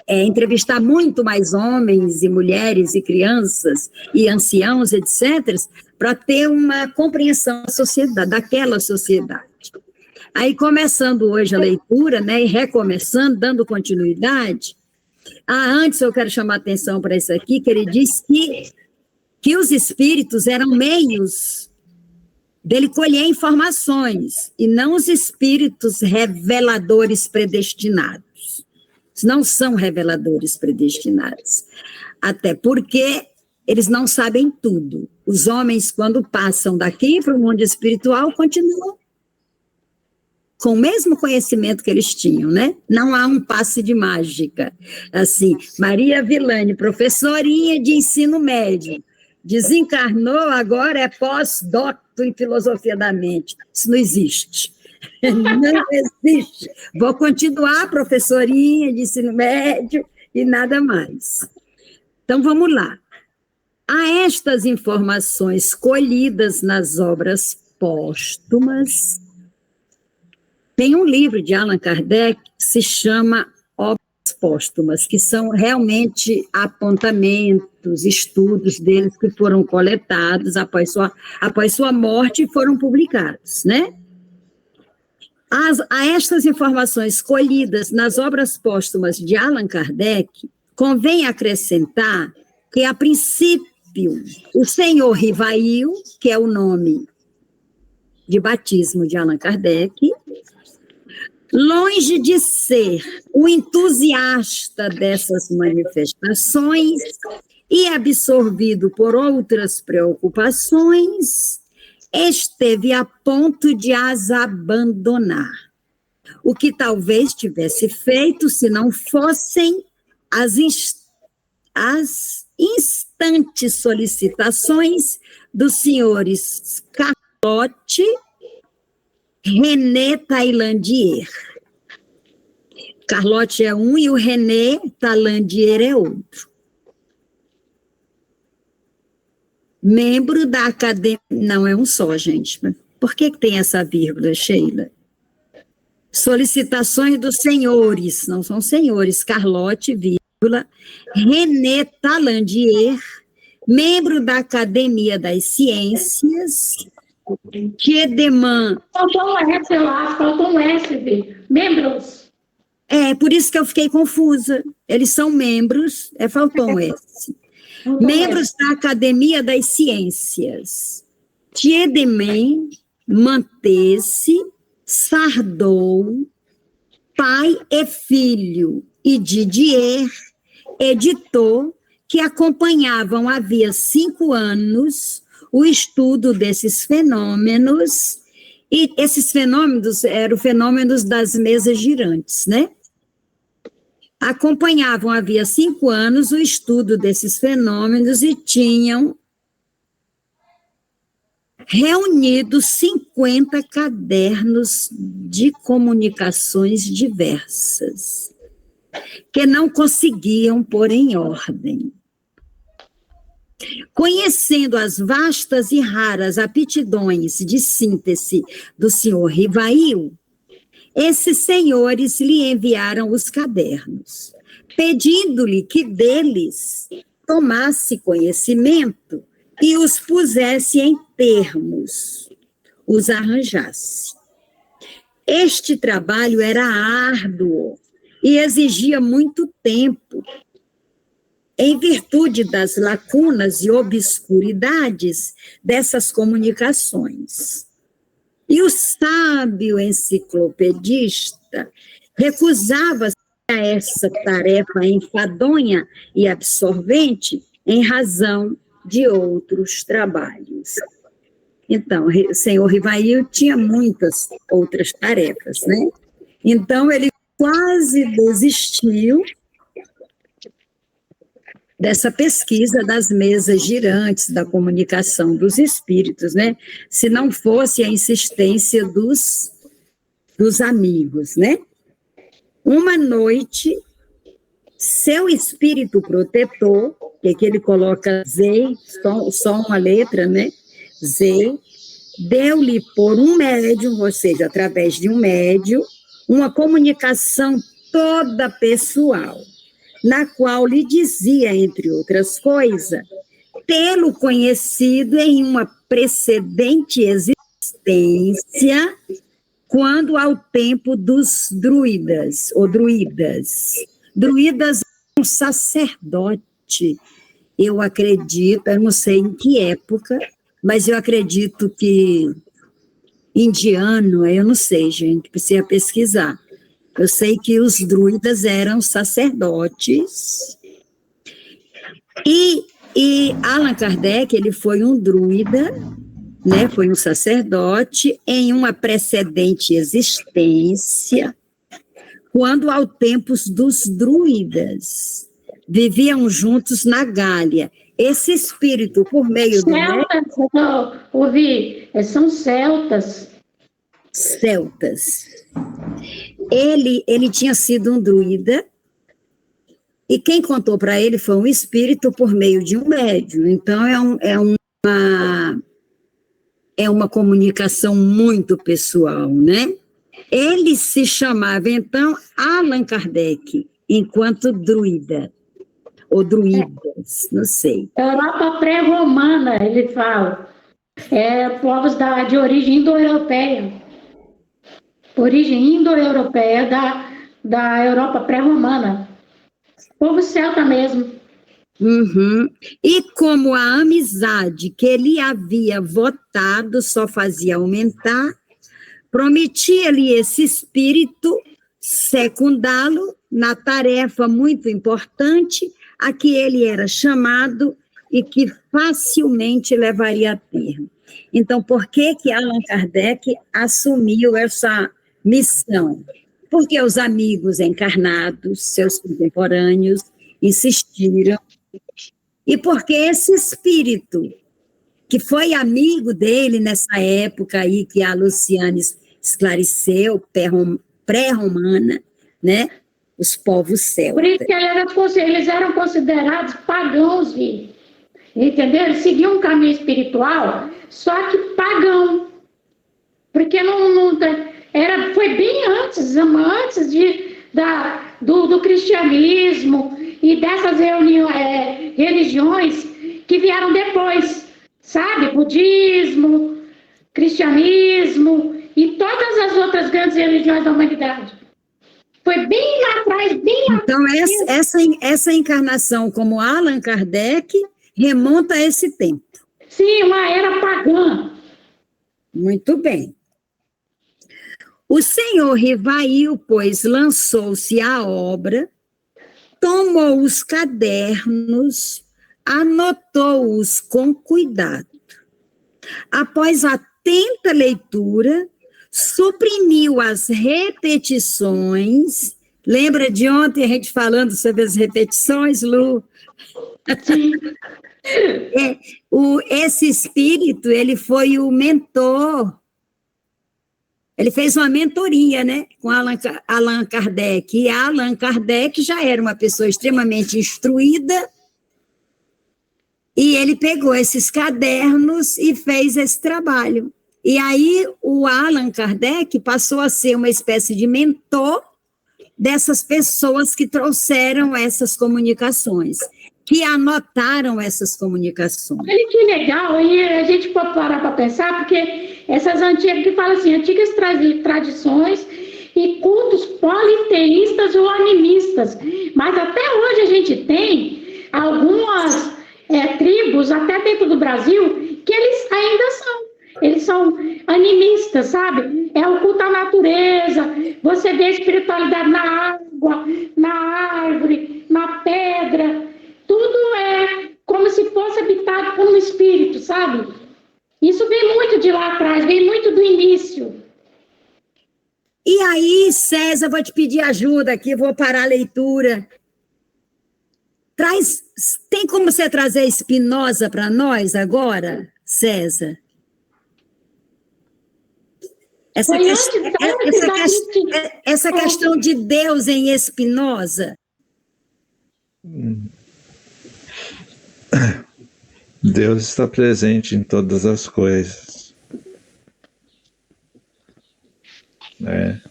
entrevistar muito mais homens e mulheres e crianças e anciãos, etc., para ter uma compreensão da sociedade, daquela sociedade. Aí, começando hoje a leitura, né, e recomeçando, dando continuidade, antes eu quero chamar a atenção para isso aqui, que ele diz que os espíritos eram meios dele colher informações, e não os espíritos reveladores predestinados. Não são reveladores predestinados. Até porque eles não sabem tudo. Os homens, quando passam daqui para o mundo espiritual, continuam com o mesmo conhecimento que eles tinham, né? Não há um passe de mágica. Assim, Maria Vilane, professorinha de ensino médio, desencarnou, agora é pós-doutor em filosofia da mente. Isso não existe. Não existe. Vou continuar professorinha de ensino médio e nada mais. Então, vamos lá. Há estas informações colhidas nas obras póstumas. Tem um livro de Allan Kardec que se chama Obras Póstumas, que são realmente apontamentos, estudos deles que foram coletados após sua morte e foram publicados, né? A estas informações colhidas nas obras póstumas de Allan Kardec, convém acrescentar que, a princípio, o senhor Rivail, que é o nome de batismo de Allan Kardec, longe de ser o entusiasta dessas manifestações e absorvido por outras preocupações, esteve a ponto de as abandonar, o que talvez tivesse feito se não fossem as instantes solicitações dos senhores Carlotte, René Taillandier. Carlotte é um e o René Taillandier é outro. Membro da academia... Não, é um só, gente. Por que tem essa vírgula, Sheila? Solicitações dos senhores, não são senhores, Carlotte, vírgula, René Taillandier, membro da Academia das Ciências, Tiedemann... Faltou um S, eu acho, faltou um S, membros. Por isso que eu fiquei confusa. Eles são membros, faltou um S. Membros da Academia das Ciências, Tiedemann, Mantesse, Sardou, pai e filho, e Didier, editor, que acompanhavam havia 5 anos o estudo desses fenômenos, e esses fenômenos eram fenômenos das mesas girantes, né? Acompanhavam havia 5 anos o estudo desses fenômenos e tinham reunidos 50 cadernos de comunicações diversas, que não conseguiam pôr em ordem. Conhecendo as vastas e raras aptidões de síntese do senhor Rivail, esses senhores lhe enviaram os cadernos, pedindo-lhe que deles tomasse conhecimento e os pusesse em termos, os arranjasse. Este trabalho era árduo e exigia muito tempo, em virtude das lacunas e obscuridades dessas comunicações. E o sábio enciclopedista recusava-se a essa tarefa enfadonha e absorvente em razão de outros trabalhos. Então, o senhor Rivail tinha muitas outras tarefas, né? Então, ele quase desistiu dessa pesquisa das mesas girantes, da comunicação dos espíritos, né? Se não fosse a insistência dos amigos, né? Uma noite, seu espírito protetor, que ele coloca Z, só uma letra, né? Z, deu-lhe por um médium, ou seja, através de um médium, uma comunicação toda pessoal, na qual lhe dizia, entre outras coisas, tê-lo conhecido em uma precedente existência, quando ao tempo dos druidas, ou druidas. Druidas é um sacerdote, eu acredito, eu não sei em que época, mas eu acredito que indiano, eu não sei, gente, precisa pesquisar. Eu sei que os druidas eram sacerdotes. E Allan Kardec, ele foi um druida, né? Foi um sacerdote em uma precedente existência, quando ao tempo dos druidas. Viviam juntos na Gália. Esse espírito, por meio do... Celtas, ouvi, são celtas. Celtas. Ele tinha sido um druida, e quem contou para ele foi um espírito por meio de um médium. Então, é uma comunicação muito pessoal, né? Ele se chamava, então, Allan Kardec, enquanto druida, ou druidas, não sei. Europa pré-romana, ele fala. Povos de origem indo-europeia. Origem indo-europeia da Europa pré-romana. Povo celta mesmo. Uhum. E como a amizade que ele havia votado só fazia aumentar, prometia-lhe esse espírito secundá-lo na tarefa muito importante a que ele era chamado e que facilmente levaria a termo. Então, por que Allan Kardec assumiu essa missão? Porque os amigos encarnados, seus contemporâneos, insistiram, e porque esse espírito, que foi amigo dele nessa época aí que a Luciane esclareceu, pré-romana, né? Os povos celtas. Por isso que eles eram considerados pagãos, entendeu? Eles seguiam um caminho espiritual, só que pagão. Porque foi bem antes do cristianismo e dessas religiões que vieram depois, sabe? Budismo, cristianismo e todas as outras grandes religiões da humanidade. Foi bem lá atrás, bem lá então, atrás. Essa encarnação como Allan Kardec remonta a esse tempo. Sim, uma era pagã. Muito bem. O senhor Rivail, pois, lançou-se à obra, tomou os cadernos, anotou-os com cuidado. Após atenta leitura, suprimiu as repetições. Lembra de ontem a gente falando sobre as repetições, Lu? Sim. Esse espírito, ele foi o mentor. Ele fez uma mentoria, né, com Allan Kardec. E Allan Kardec já era uma pessoa extremamente instruída, e ele pegou esses cadernos e fez esse trabalho. E aí o Allan Kardec passou a ser uma espécie de mentor dessas pessoas que trouxeram essas comunicações, que anotaram essas comunicações. Olha que legal, e a gente pode parar para pensar, porque essas antigas, que falam assim, antigas tradições e cultos politeístas ou animistas, mas até hoje a gente tem algumas tribos, até dentro do Brasil, que eles são animistas, sabe? É o culto à natureza, você vê a espiritualidade na água, na árvore, na pedra, tudo é como se fosse habitado por um espírito, sabe? Isso vem muito de lá atrás, vem muito do início. E aí, César, vou te pedir ajuda aqui, vou parar a leitura. Tem como você trazer Spinoza para nós agora, César? Essa questão de Deus em Spinoza. Deus está presente em todas as coisas. Né?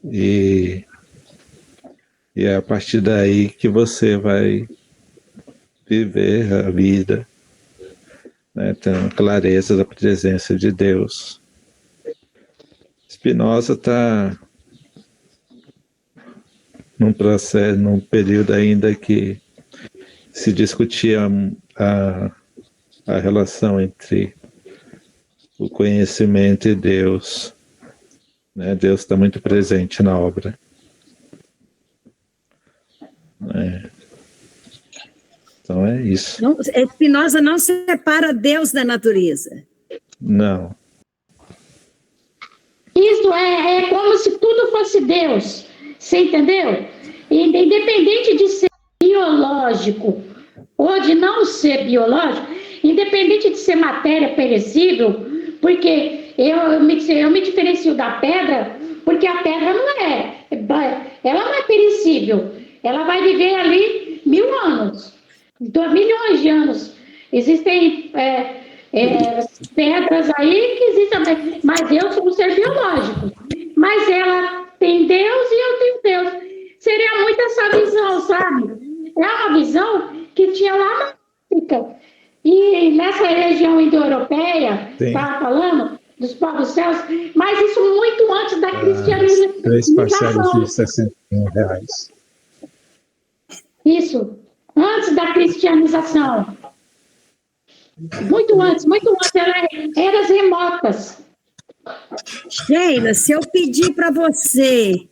E é a partir daí que você vai viver a vida, né, tendo clareza da presença de Deus. Spinoza está num processo, num período ainda que se discutia a relação entre o conhecimento e Deus. Né? Deus está muito presente na obra. Então é isso. Spinoza não separa Deus da natureza. Não. Isso é como se tudo fosse Deus. Você entendeu? Independente de ser biológico ou de não ser biológico, independente de ser matéria perecível, porque eu me diferencio da pedra, porque a pedra ela não é perecível, ela vai viver ali 1000 anos, 2 milhões de anos. Existem pedras aí que existem, mas eu sou um ser biológico, mas ela tem Deus e eu tenho Deus. Seria muito essa visão, sabe? É uma visão que tinha lá na África. E nessa região indo-europeia, estava falando, dos povos celtas, mas isso muito antes da cristianização. 3 parcelas de R$61. Isso, antes da cristianização. Muito antes, eras remotas. Sheila, se eu pedir para você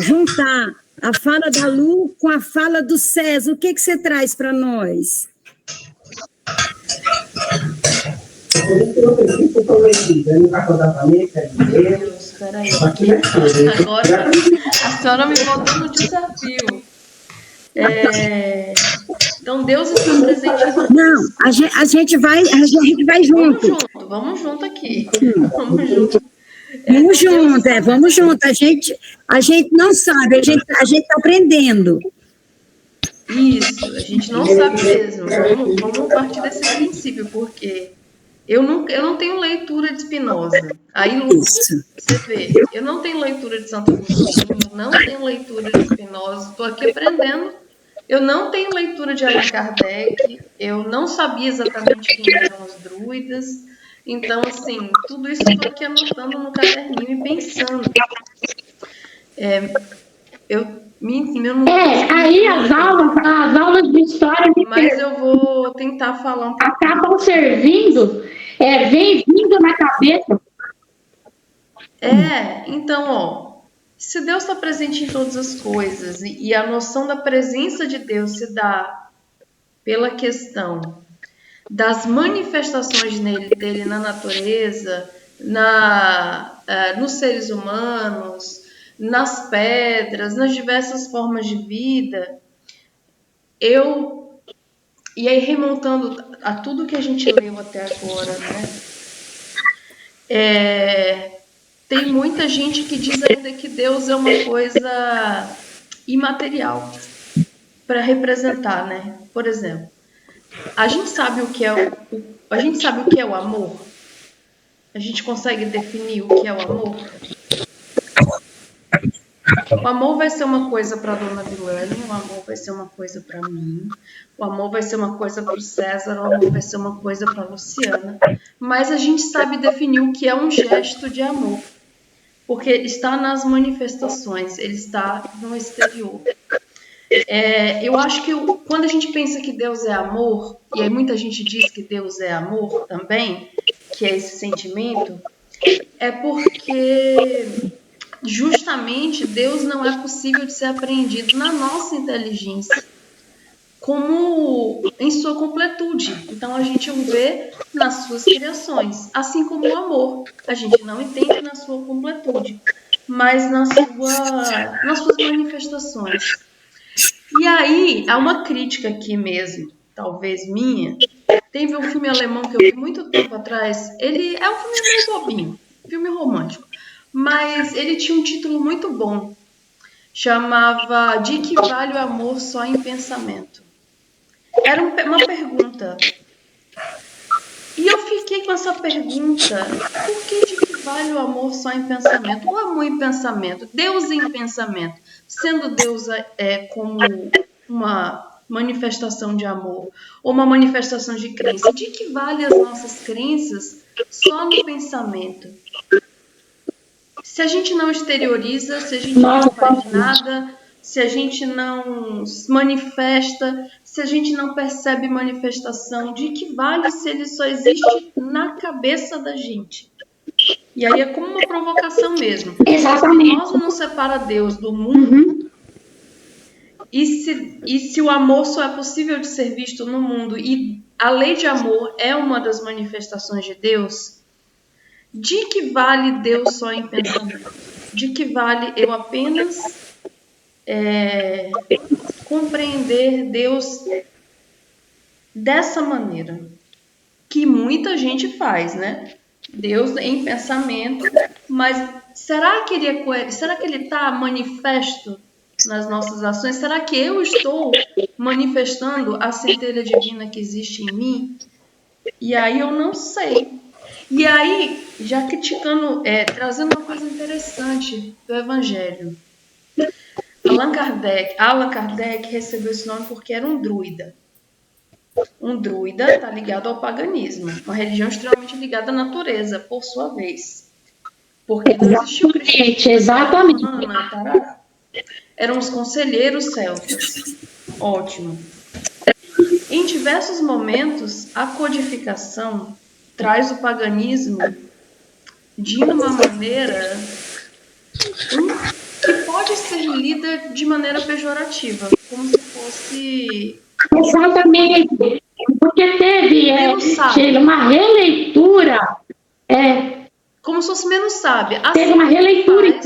juntar a fala da Lu com a fala do César, o que você traz para nós? Deus, peraí. Agora a senhora me botou no desafio. Então Deus está presente em todas. Não, a gente vai junto. Vamos junto aqui. Vamos junto. A gente não sabe, a gente está aprendendo. Isso, a gente não sabe mesmo. Vamos partir desse princípio, porque eu não tenho leitura de Spinoza. Aí, Lúcia, você vê, eu não tenho leitura de Santo Agostinho, não tenho leitura de Spinoza, estou aqui aprendendo. Eu não tenho leitura de Allan Kardec, eu não sabia exatamente quem eram os druidas. Então, assim, tudo isso eu estou aqui anotando no caderninho e pensando. Aí as aulas de história... Mas eu vou tentar falar um pouco. Acabam servindo, vem vindo na cabeça. Então, se Deus está presente em todas as coisas e a noção da presença de Deus se dá pela questão das manifestações dele na natureza, nos seres humanos, nas pedras, nas diversas formas de vida, E aí, remontando a tudo que a gente leu até agora, né? Tem muita gente que diz ainda que Deus é uma coisa imaterial para representar, né? Por exemplo, a gente sabe o que é o amor? A gente consegue definir o que é o amor? O amor vai ser uma coisa para a dona Vilane, o amor vai ser uma coisa para mim, o amor vai ser uma coisa para o César, o amor vai ser uma coisa para a Luciana. Mas a gente sabe definir o que é um gesto de amor, porque está nas manifestações, ele está no exterior. Eu acho que quando a gente pensa que Deus é amor, e aí muita gente diz que Deus é amor também, que é esse sentimento, é porque justamente Deus não é possível de ser apreendido na nossa inteligência, como em sua completude. Então a gente o vê nas suas criações, assim como o amor. A gente não entende na sua completude, mas nas suas manifestações. E aí, há uma crítica aqui mesmo, talvez minha. Teve um filme alemão que eu vi muito tempo atrás. Ele é um filme meio bobinho, filme romântico. Mas ele tinha um título muito bom. Chamava De que vale o amor só em pensamento? Era uma pergunta. E eu fiquei com essa pergunta. Por que de que vale o amor só em pensamento? O amor em pensamento, Deus em pensamento. Sendo Deus como uma manifestação de amor ou uma manifestação de crença, de que vale as nossas crenças só no pensamento? Se a gente não exterioriza, se a gente não faz nada, se a gente não manifesta, se a gente não percebe manifestação, de que vale se ele só existe na cabeça da gente? E aí é como uma provocação mesmo. Exatamente. Se nós não separa Deus do mundo, e se o amor só é possível de ser visto no mundo, e a lei de amor é uma das manifestações de Deus, de que vale Deus só em pensamento? De que vale eu apenas compreender Deus dessa maneira? Que muita gente faz, né? Deus em pensamento, mas será que ele está manifesto nas nossas ações? Será que eu estou manifestando a centelha divina que existe em mim? E aí eu não sei. E aí, já criticando, trazendo uma coisa interessante do Evangelho. Allan Kardec recebeu esse nome porque era um druida. Um druida está ligado ao paganismo, uma religião extremamente ligada à natureza, por sua vez. Porque não existiu cristianismo. Exatamente. Eram os conselheiros celtas. Ótimo. Em diversos momentos, a codificação traz o paganismo de uma maneira que pode ser lida de maneira pejorativa, como se fosse... Exatamente, porque teve Sheila, uma releitura. Como se fosse menos sábia. Assim teve uma releitura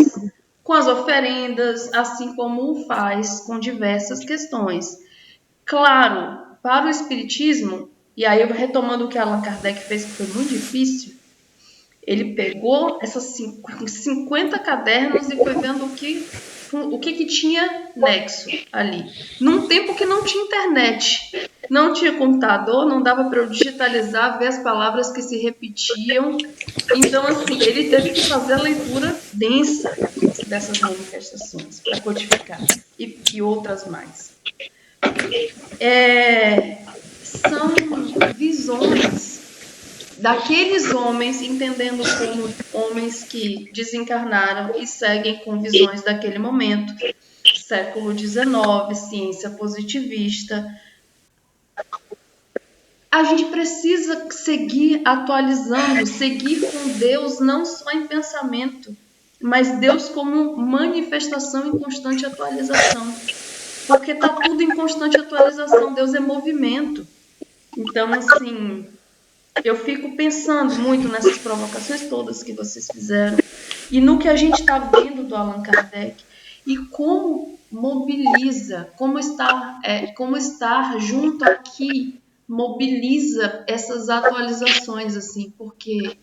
com as oferendas, assim como o faz com diversas questões. Claro, para o Espiritismo, e aí eu retomando o que Allan Kardec fez, que foi muito difícil, ele pegou essas 50 cadernos e foi vendo o que tinha nexo ali. Num tempo que não tinha internet, não tinha computador, não dava para eu digitalizar, ver as palavras que se repetiam. Então, assim, ele teve que fazer a leitura densa dessas manifestações para codificar, e outras mais. São visões daqueles homens, entendendo como homens que desencarnaram e seguem com visões daquele momento, século XIX, ciência positivista. A gente precisa seguir atualizando, seguir com Deus não só em pensamento, mas Deus como manifestação em constante atualização. Porque está tudo em constante atualização, Deus é movimento. Então, assim, eu fico pensando muito nessas provocações todas que vocês fizeram e no que a gente está vendo do Allan Kardec e como mobiliza, como estar junto aqui mobiliza essas atualizações, assim, porque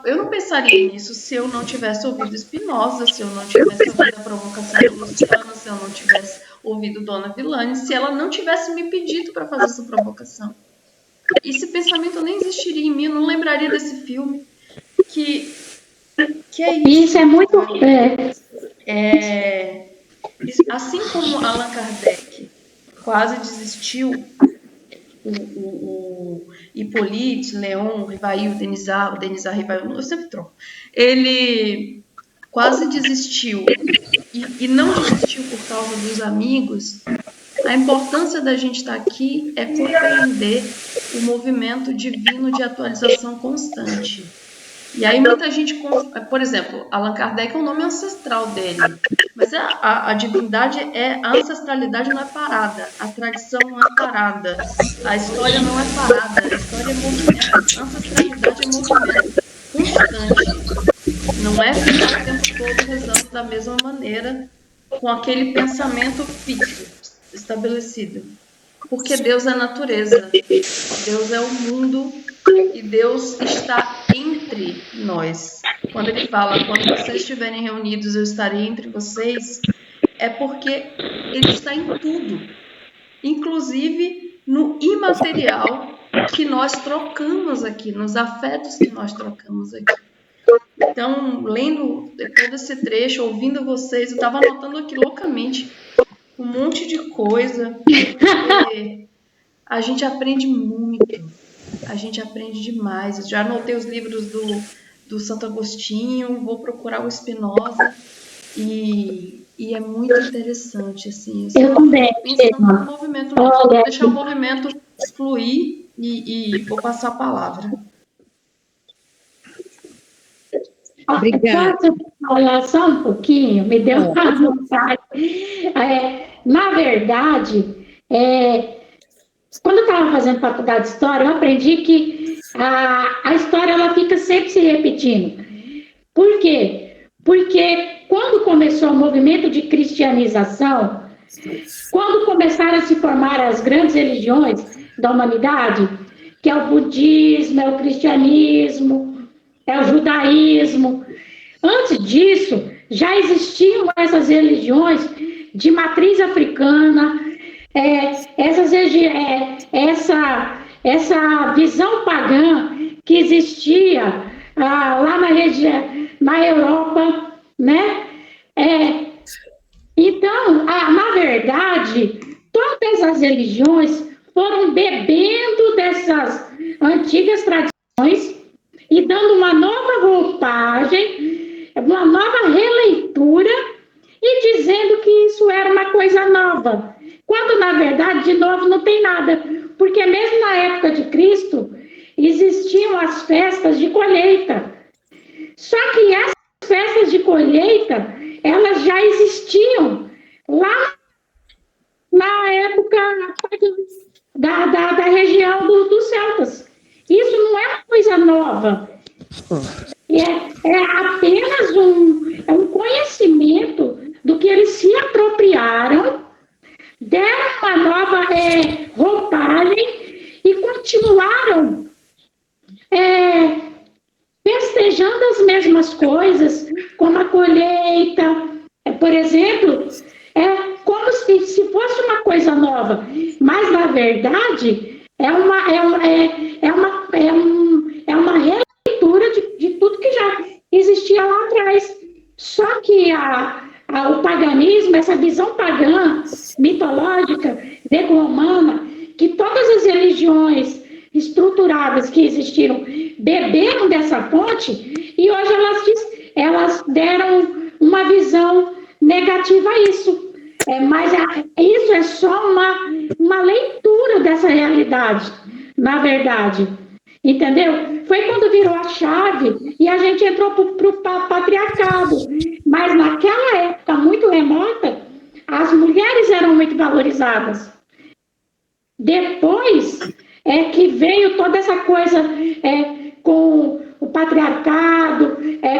eu não pensaria nisso se eu não tivesse ouvido Spinoza, se eu não tivesse ouvido a provocação do Luciano, se eu não tivesse ouvido Dona Villani, se ela não tivesse me pedido para fazer essa provocação. Esse pensamento nem existiria em mim, eu não lembraria desse filme. Que é isso. Isso é muito... Assim como Allan Kardec quase desistiu, o Hippolyte, Leon, Rivail, Denisard Rivail, eu sempre troco. Ele quase desistiu e não desistiu por causa dos amigos. A importância da gente estar aqui é compreender o movimento divino de atualização constante. E aí muita gente, por exemplo, Allan Kardec é o nome ancestral dele, mas a divindade a ancestralidade não é parada, a tradição não é parada, a história não é parada, a história é movimento, a ancestralidade é movimento constante, não é ficar o tempo todo rezando da mesma maneira, com aquele pensamento fixo, estabelecido, porque Deus é natureza, Deus é o mundo e Deus está entre nós. Quando ele fala, quando vocês estiverem reunidos, eu estarei entre vocês, é porque ele está em tudo, inclusive no imaterial que nós trocamos aqui, nos afetos que nós trocamos aqui. Então, lendo todo esse trecho, ouvindo vocês, eu estava anotando aqui loucamente um monte de coisa, porque a gente aprende muito. A gente aprende demais. Eu já anotei os livros do Santo Agostinho, vou procurar o Spinoza e é muito interessante, assim. Eu também. Pensando no movimento, vou deixar o movimento fluir e vou passar a palavra. Obrigada. Posso falar só um pouquinho? Me deu uma vontade. Na verdade, quando eu estava fazendo faculdade de História, eu aprendi que a história ela fica sempre se repetindo. Por quê? Porque quando começou o movimento de cristianização, quando começaram a se formar as grandes religiões da humanidade, que é o budismo, é o cristianismo, é o judaísmo, antes disso, já existiam essas religiões de matriz africana, essa visão pagã que existia lá na Europa, né? Então, na verdade, todas as religiões foram bebendo dessas antigas tradições e dando uma nova roupagem, uma nova releitura e dizendo que isso era uma coisa nova, quando na verdade, de novo, não tem nada, porque mesmo na época de Cristo existiam as festas de colheita, só que essas festas de colheita, elas já existiam lá na época da região dos celtas. Isso não é uma coisa nova, é apenas um conhecimento do que eles se apropriaram, deram uma nova roupagem e continuaram festejando as mesmas coisas, como a colheita, por exemplo, como se fosse uma coisa nova, mas na verdade é uma releitura de tudo que já existia lá atrás. Só que o paganismo, essa visão pagã, mitológica, greco-romana, que todas as religiões estruturadas que existiram beberam dessa fonte e hoje elas deram uma visão negativa a isso. Mas isso é só uma leitura dessa realidade, na verdade. Entendeu? Foi quando virou a chave e a gente entrou para o patriarcado. Mas naquela época muito remota, as mulheres eram muito valorizadas. Depois que veio toda essa coisa com o patriarcado,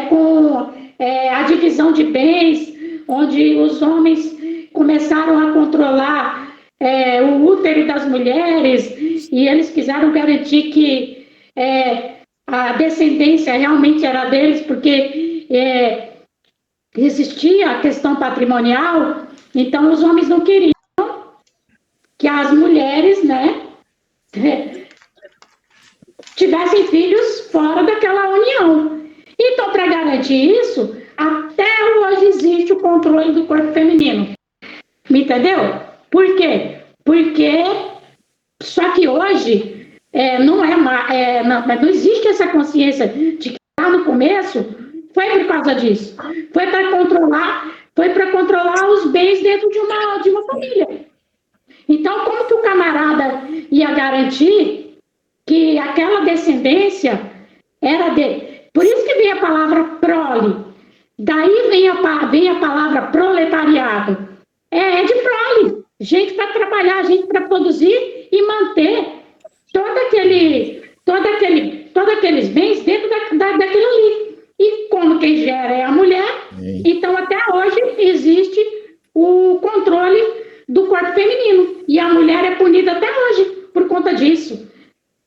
com a divisão de bens, onde os homens começaram a controlar o útero das mulheres, e eles quiseram garantir que a descendência realmente era deles, porque existia a questão patrimonial. Então os homens não queriam que as mulheres, né, tivessem filhos fora daquela união. Então, para garantir isso, até hoje existe o controle do corpo feminino. Me entendeu? Por quê? Porque só que hoje não existe essa consciência de que lá no começo foi por causa disso. Foi para controlar os bens dentro de uma família. Então, como que o camarada ia garantir que aquela descendência era dele? Por isso que vem a palavra prole. Daí vem a palavra proletariado. É de prole. Gente para trabalhar, gente para produzir e manter todos aqueles bens dentro daquilo ali. E como quem gera é a mulher, então até hoje existe o controle do corpo feminino. E a mulher é punida até hoje por conta disso.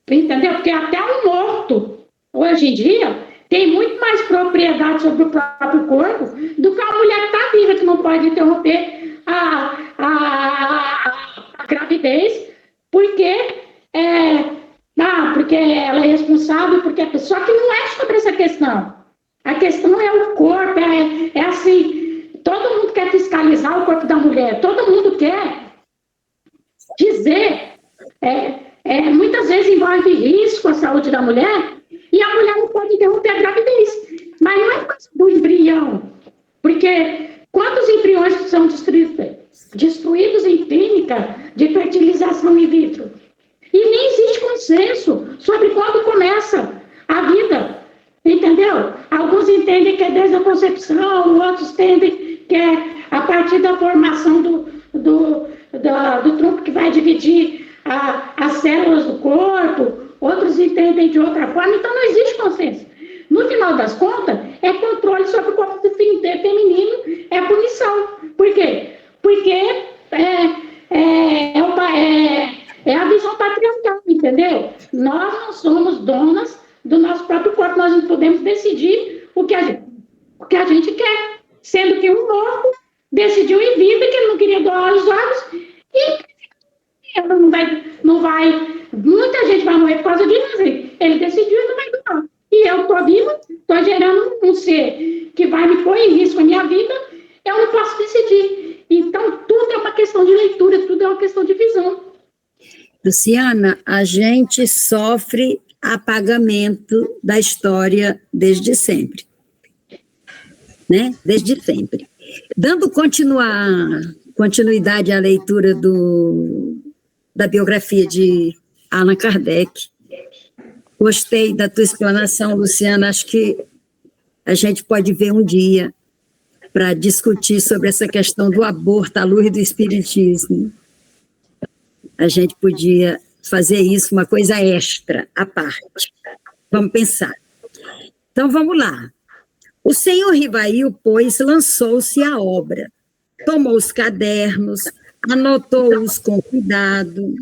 Entendeu? Porque até um morto, hoje em dia, tem muito mais propriedade sobre o próprio corpo do que a mulher que está viva, que não pode interromper a gravidez, porque ela é responsável, só que não é sobre essa questão. A questão é o corpo, é assim, todo mundo quer fiscalizar o corpo da mulher, todo mundo quer dizer, muitas vezes envolve risco à saúde da mulher, e a mulher não pode interromper a gravidez. Mas não é coisa do embrião, porque quantos embriões são destruídos em clínica de fertilização in vitro? E nem existe consenso sobre quando começa a vida, entendeu? Alguns entendem que é desde a concepção, outros entendem que é a partir da formação do tronco que vai dividir as células do corpo, outros entendem de outra forma, então não existe consenso. No final das contas, é controle sobre o corpo feminino, é punição. Por quê? Porque é a visão patriarcal, entendeu? Nós não somos donas do nosso próprio corpo, nós não podemos decidir o que a gente quer, sendo que um morto decidiu em vida que ele não queria doar os órgãos e não vai, muita gente vai morrer por causa disso, ele decidiu e não vai doar. E eu estou viva, estou gerando um ser que vai me pôr em risco a minha vida, eu não posso decidir. Então, tudo é uma questão de leitura, tudo é uma questão de visão. Luciana, a gente sofre apagamento da história desde sempre, né? Desde sempre. Dando continuidade à leitura da biografia de Allan Kardec, gostei da tua explanação, Luciana, acho que a gente pode ver um dia para discutir sobre essa questão do aborto à luz do espiritismo. A gente podia fazer isso, uma coisa extra, à parte. Vamos pensar. Então, vamos lá. O senhor Rivail, pois, lançou-se à obra. Tomou os cadernos, anotou-os com cuidado.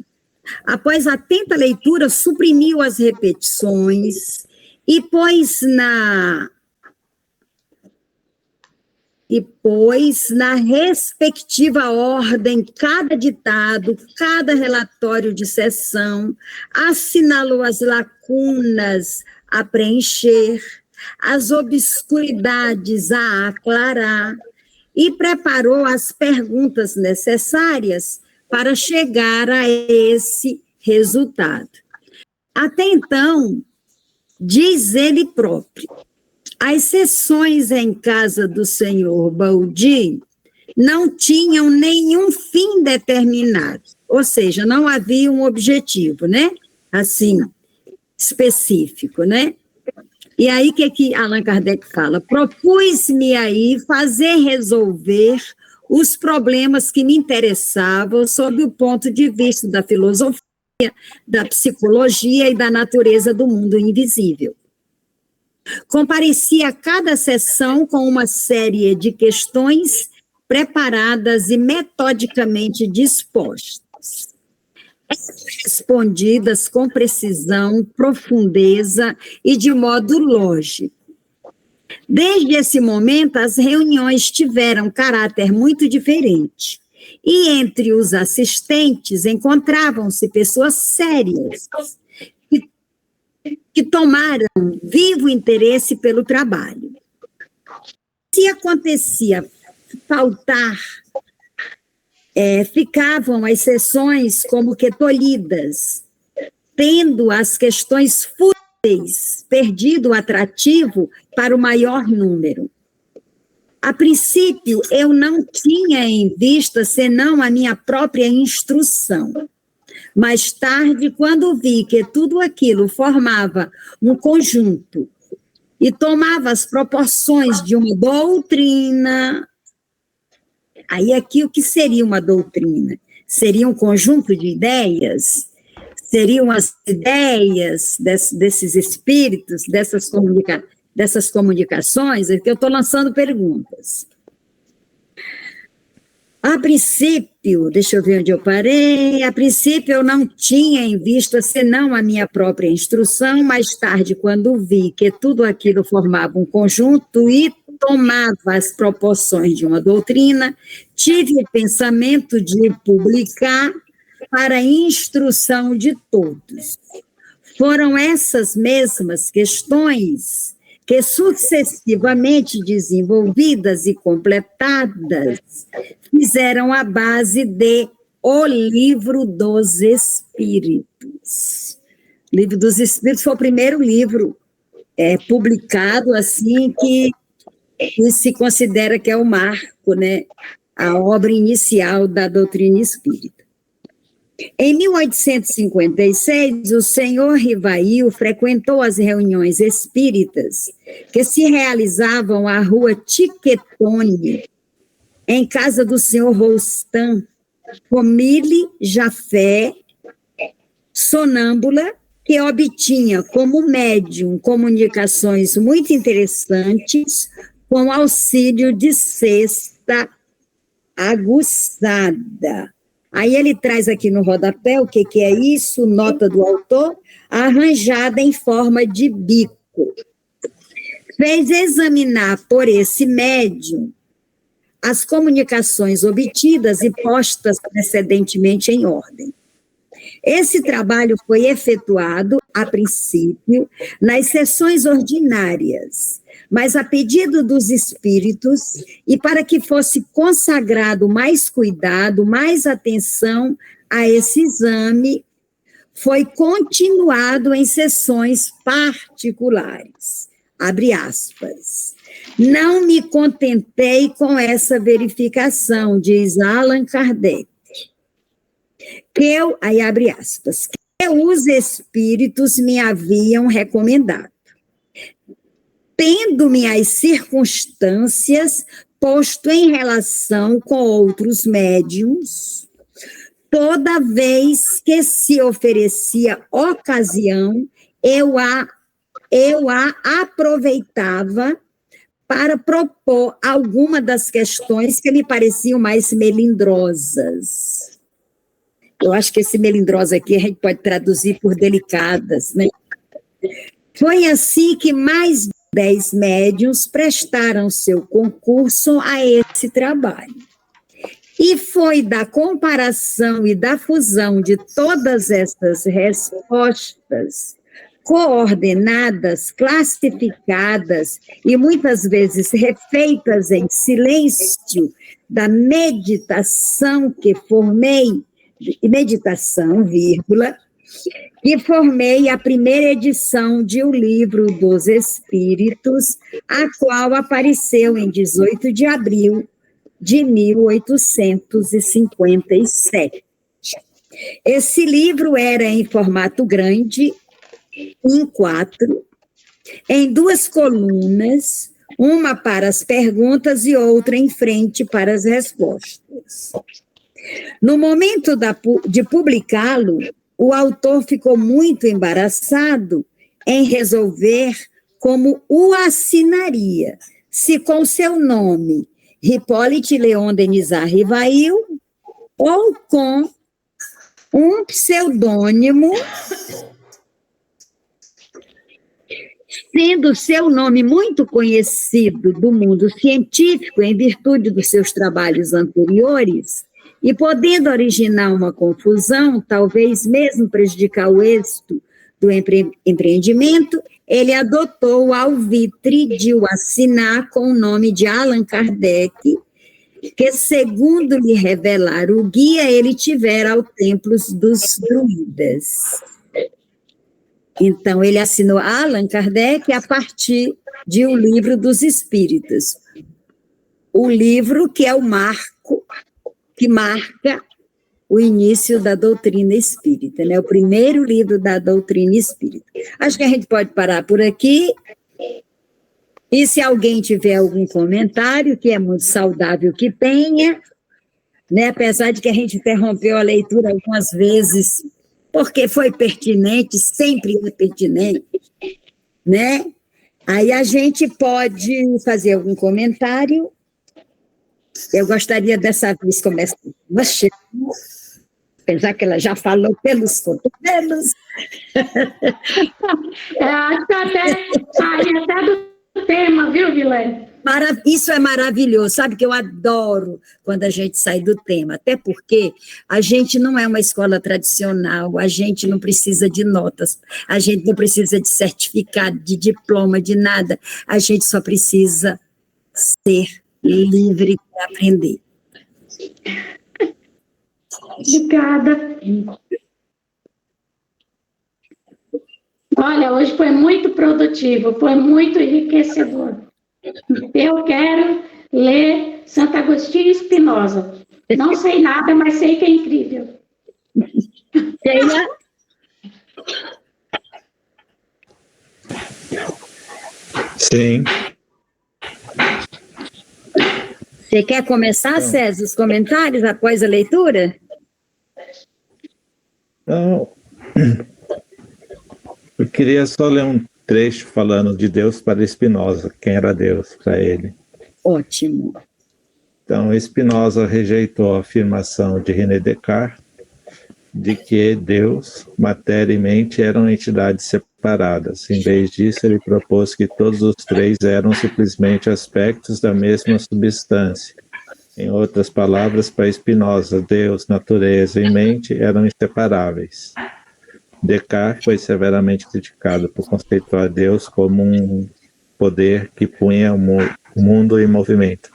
Após atenta leitura, suprimiu as repetições e pôs na respectiva ordem cada ditado, cada relatório de sessão, assinalou as lacunas a preencher, as obscuridades a aclarar e preparou as perguntas necessárias para chegar a esse resultado. Até então, diz ele próprio, as sessões em casa do senhor Baudi não tinham nenhum fim determinado, ou seja, não havia um objetivo, né? Assim, específico, né? E aí, o que Allan Kardec fala? Propus-me aí fazer resolver os problemas que me interessavam sob o ponto de vista da filosofia, da psicologia e da natureza do mundo invisível. Compareci a cada sessão com uma série de questões preparadas e metodicamente dispostas, respondidas com precisão, profundeza e de modo lógico. Desde esse momento, as reuniões tiveram caráter muito diferente. E entre os assistentes encontravam-se pessoas sérias, que tomaram vivo interesse pelo trabalho. Se acontecia faltar, ficavam as sessões como que tolhidas, tendo as questões fúteis perdido o atrativo para o maior número. A princípio, eu não tinha em vista senão a minha própria instrução. Mais tarde, quando vi que tudo aquilo formava um conjunto e tomava as proporções de uma doutrina, aí aqui o que seria uma doutrina? Seria um conjunto de ideias? Seriam as ideias desses espíritos, dessas comunicações? É que eu estou lançando perguntas. A princípio, deixa eu ver onde eu parei, a princípio eu não tinha em vista senão a minha própria instrução, mais tarde, quando vi que tudo aquilo formava um conjunto e tomava as proporções de uma doutrina, tive o pensamento de publicar para a instrução de todos. Foram essas mesmas questões que sucessivamente desenvolvidas e completadas fizeram a base de O Livro dos Espíritos. O Livro dos Espíritos foi o primeiro livro publicado assim que se considera que é o marco, né, a obra inicial da doutrina espírita. Em 1856, o senhor Rivail frequentou as reuniões espíritas que se realizavam à rua Tiquetone, em casa do senhor Roustan, Romile Jafé, sonâmbula, que obtinha como médium comunicações muito interessantes com auxílio de cesta aguçada. Aí ele traz aqui no rodapé o que é isso, nota do autor, arranjada em forma de bico. Fez examinar por esse médium as comunicações obtidas e postas precedentemente em ordem. Esse trabalho foi efetuado, a princípio, nas sessões ordinárias, mas a pedido dos espíritos e para que fosse consagrado mais cuidado, mais atenção a esse exame, foi continuado em sessões particulares. Abre aspas. Não me contentei com essa verificação, diz Allan Kardec. Aí abre aspas, que os espíritos me haviam recomendado. Tendo-me as circunstâncias posto em relação com outros médiuns, toda vez que se oferecia ocasião, eu a aproveitava para propor alguma das questões que me pareciam mais melindrosas. Eu acho que esse melindrosa aqui a gente pode traduzir por delicadas, né? Foi assim que mais de 10 médiuns prestaram seu concurso a esse trabalho. E foi da comparação e da fusão de todas essas respostas, coordenadas, classificadas e muitas vezes refeitas em silêncio da meditação que formei, que formei a primeira edição de O Livro dos Espíritos, a qual apareceu em 18 de abril de 1857. Esse livro era em formato grande, em 4, em 2 colunas, uma para as perguntas e outra em frente para as respostas. No momento de publicá-lo, o autor ficou muito embaraçado em resolver como o assinaria, se com seu nome, Hippolyte Léon Denisard Rivail, ou com um pseudônimo, sendo seu nome muito conhecido do mundo científico em virtude dos seus trabalhos anteriores, e podendo originar uma confusão, talvez mesmo prejudicar o êxito do empreendimento, ele adotou o alvitre de o assinar com o nome de Allan Kardec, que, segundo lhe revelar o guia, ele tivera ao templo dos druidas. Então, ele assinou Allan Kardec a partir de O Livro dos Espíritos. O livro que é o marco, que marca o início da doutrina espírita, né? O primeiro livro da doutrina espírita. Acho que a gente pode parar por aqui. E se alguém tiver algum comentário, que é muito saudável que tenha, né? Apesar de que a gente interrompeu a leitura algumas vezes, porque foi pertinente, sempre é pertinente, né? Aí a gente pode fazer algum comentário. Eu gostaria dessa vez começar com você, apesar que ela já falou pelos cotovelos. Acho que até saí até do tema, viu, Vilene? Isso é maravilhoso, sabe que eu adoro quando a gente sai do tema, até porque a gente não é uma escola tradicional, a gente não precisa de notas, a gente não precisa de certificado, de diploma, de nada, a gente só precisa ser livre para aprender. Obrigada. Olha, hoje foi muito produtivo, foi muito enriquecedor. Eu quero ler Santo Agostinho Spinoza. Não sei nada, mas sei que é incrível. Sheila? Sim. Você quer começar, César, os comentários após a leitura? Não. Eu queria só ler um trecho falando de Deus para Spinoza, quem era Deus para ele. Ótimo. Então, Spinoza rejeitou a afirmação de René Descartes de que Deus, matéria e mente eram entidades separadas. Em vez disso, ele propôs que todos os três eram simplesmente aspectos da mesma substância. Em outras palavras, para Spinoza, Deus, natureza e mente eram inseparáveis. Descartes foi severamente criticado por conceituar Deus como um poder que punha o mundo em movimento.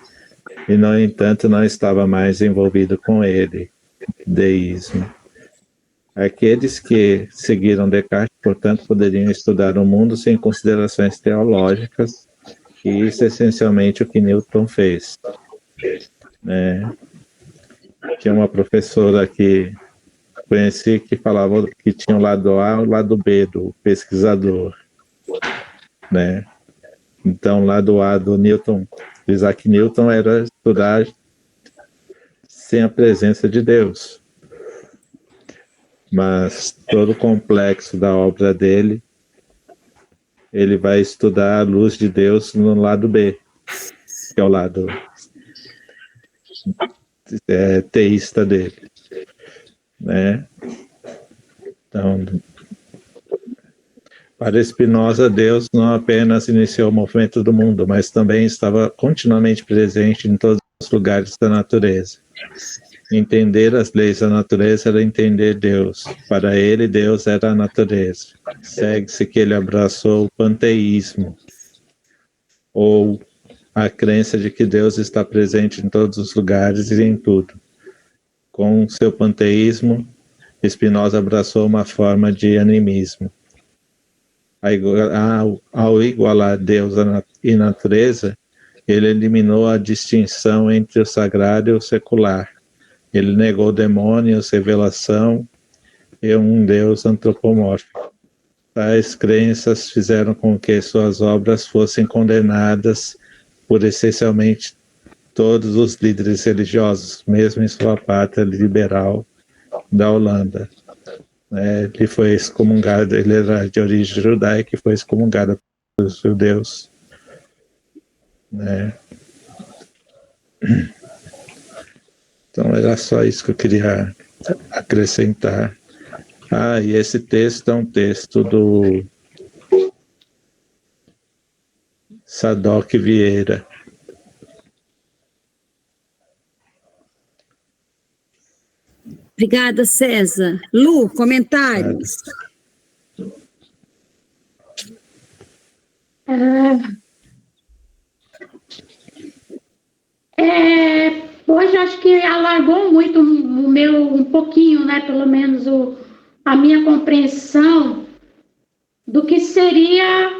E, no entanto, não estava mais envolvido com ele, deísmo. Aqueles que seguiram Descartes, portanto, poderiam estudar o mundo sem considerações teológicas, e isso é essencialmente o que Newton fez. Tinha uma professora que conheci que falava que tinha o lado A e o lado B do pesquisador, né? Então, o lado A do Newton, Isaac Newton, era estudar sem a presença de Deus. Mas todo o complexo da obra dele, ele vai estudar a luz de Deus no lado B, que é o lado teísta dele, né? Então, para Spinoza, Deus não apenas iniciou o movimento do mundo, mas também estava continuamente presente em todos os lugares da natureza. Entender as leis da natureza era entender Deus. Para ele, Deus era a natureza. Segue-se que ele abraçou o panteísmo, ou a crença de que Deus está presente em todos os lugares e em tudo. Com seu panteísmo, Spinoza abraçou uma forma de animismo. Ao igualar Deus e natureza, ele eliminou a distinção entre o sagrado e o secular. Ele negou demônios, revelação e um Deus antropomórfico. Tais crenças fizeram com que suas obras fossem condenadas por essencialmente todos os líderes religiosos, mesmo em sua pátria liberal da Holanda. Ele foi excomungado, ele era de origem judaica e foi excomungado pelos judeus. Então era só isso que eu queria acrescentar. E esse texto é um texto do Sadoc Vieira. Obrigada, César. Lu, comentários? Hoje acho que alargou muito o meu, um pouquinho, né, pelo menos a minha compreensão do que seria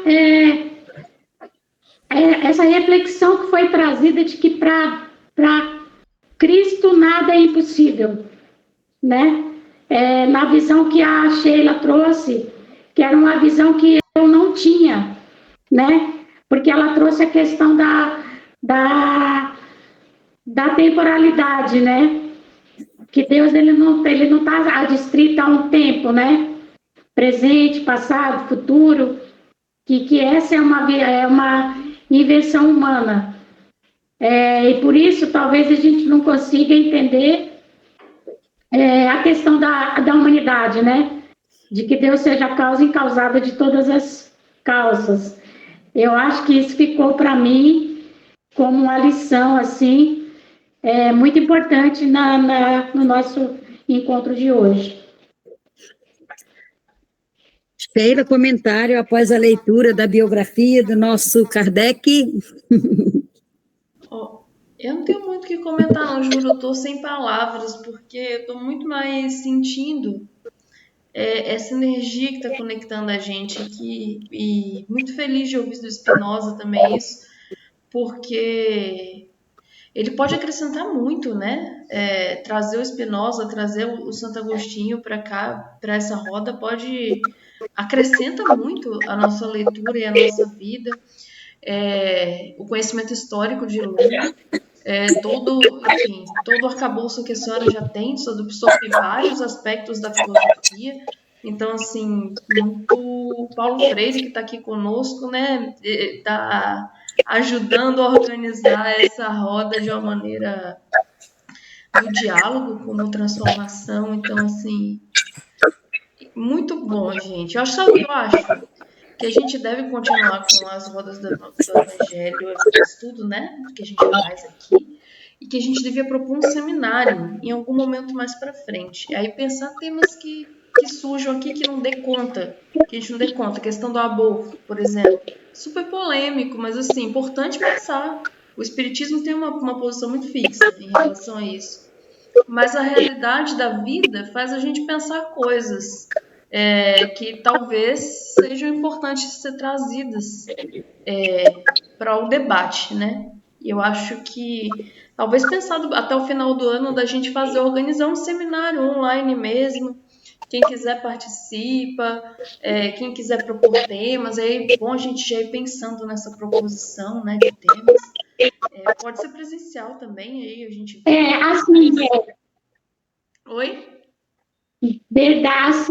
essa reflexão que foi trazida de que para Cristo nada é impossível, né? Na visão que a Sheila trouxe, que era uma visão que eu não tinha, né? Porque ela trouxe a questão da temporalidade, né? Que Deus ele não está adstrito a um tempo, né? Presente, passado, futuro, que essa é uma invenção humana. E por isso talvez a gente não consiga entender a questão da humanidade, né? De que Deus seja a causa incausada de todas as causas. Eu acho que isso ficou para mim como uma lição, assim, muito importante no nosso encontro de hoje. Sheila, comentário após a leitura da biografia do nosso Kardec. Eu não tenho muito o que comentar, não, juro, eu estou sem palavras, porque eu estou muito mais sentindo essa energia que está conectando a gente aqui, e muito feliz de ouvir do Spinoza também isso, porque ele pode acrescentar muito, né? Trazer o Spinoza, trazer o Santo Agostinho para cá, para essa roda, acrescenta muito a nossa leitura e a nossa vida, o conhecimento histórico de Lula, todo o arcabouço que a senhora já tem sobre vários aspectos da filosofia. Então, assim, o Paulo Freire, que está aqui conosco, né, está ajudando a organizar essa roda de uma maneira do diálogo como transformação. Então, assim, muito bom, gente. Eu acho que a gente deve continuar com as rodas do Evangelho, o estudo, né, que a gente faz aqui, e que a gente devia propor um seminário em algum momento mais para frente. Aí pensar temas que surjam aqui que não dê conta, que a gente não dê conta. A questão do aborto, por exemplo, super polêmico, mas assim, importante pensar. O Espiritismo tem uma posição muito fixa em relação a isso. Mas a realidade da vida faz a gente pensar coisas que talvez sejam importantes de ser trazidas para o debate, né? E eu acho que talvez pensado até o final do ano da gente organizar um seminário online mesmo. Quem quiser participa, quem quiser propor temas, é bom a gente já ir pensando nessa proposição, né, de temas. Pode ser presencial também, aí a gente... Oi? Verdade,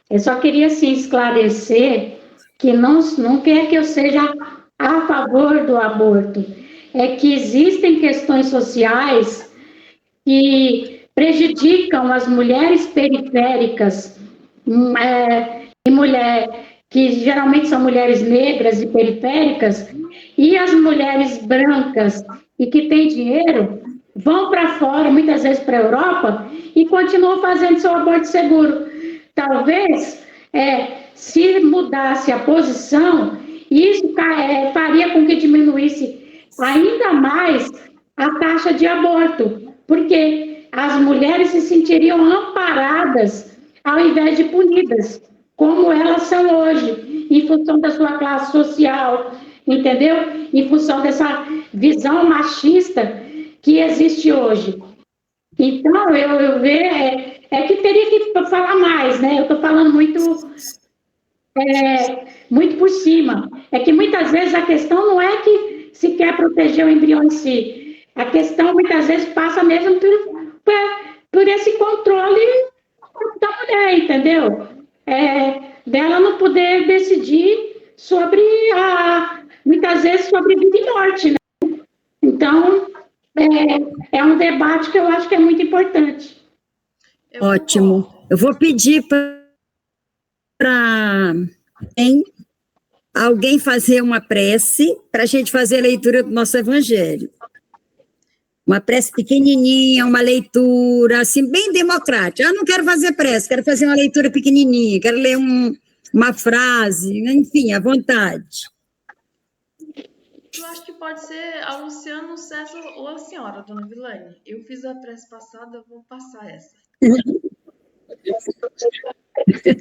eu só queria assim, esclarecer que não quer que eu seja a favor do aborto, é que existem questões sociais que prejudicam as mulheres periféricas que geralmente são mulheres negras e periféricas, e as mulheres brancas e que têm dinheiro vão para fora, muitas vezes para a Europa, e continuam fazendo seu aborto seguro. Talvez, se mudasse a posição, isso faria com que diminuísse ainda mais a taxa de aborto, porque as mulheres se sentiriam amparadas ao invés de punidas, como elas são hoje, em função da sua classe social, entendeu? Em função dessa visão machista que existe hoje. Então, eu vejo que teria que falar mais, né? Eu estou falando muito por cima. É que muitas vezes a questão não é que se quer proteger o embrião em si. A questão muitas vezes passa mesmo por esse controle da mulher, entendeu? Dela não poder decidir sobre muitas vezes sobre vida e morte, né? Então, é um debate que eu acho que é muito importante. Ótimo. Eu vou pedir para alguém fazer uma prece para a gente fazer a leitura do nosso evangelho. Uma prece pequenininha, uma leitura, assim, bem democrática. Eu não quero fazer prece, quero fazer uma leitura pequenininha, quero ler uma frase, enfim, à vontade. Eu acho que pode ser a Luciana, o César ou a senhora, dona Vilane. Eu fiz a prece passada, eu vou passar essa.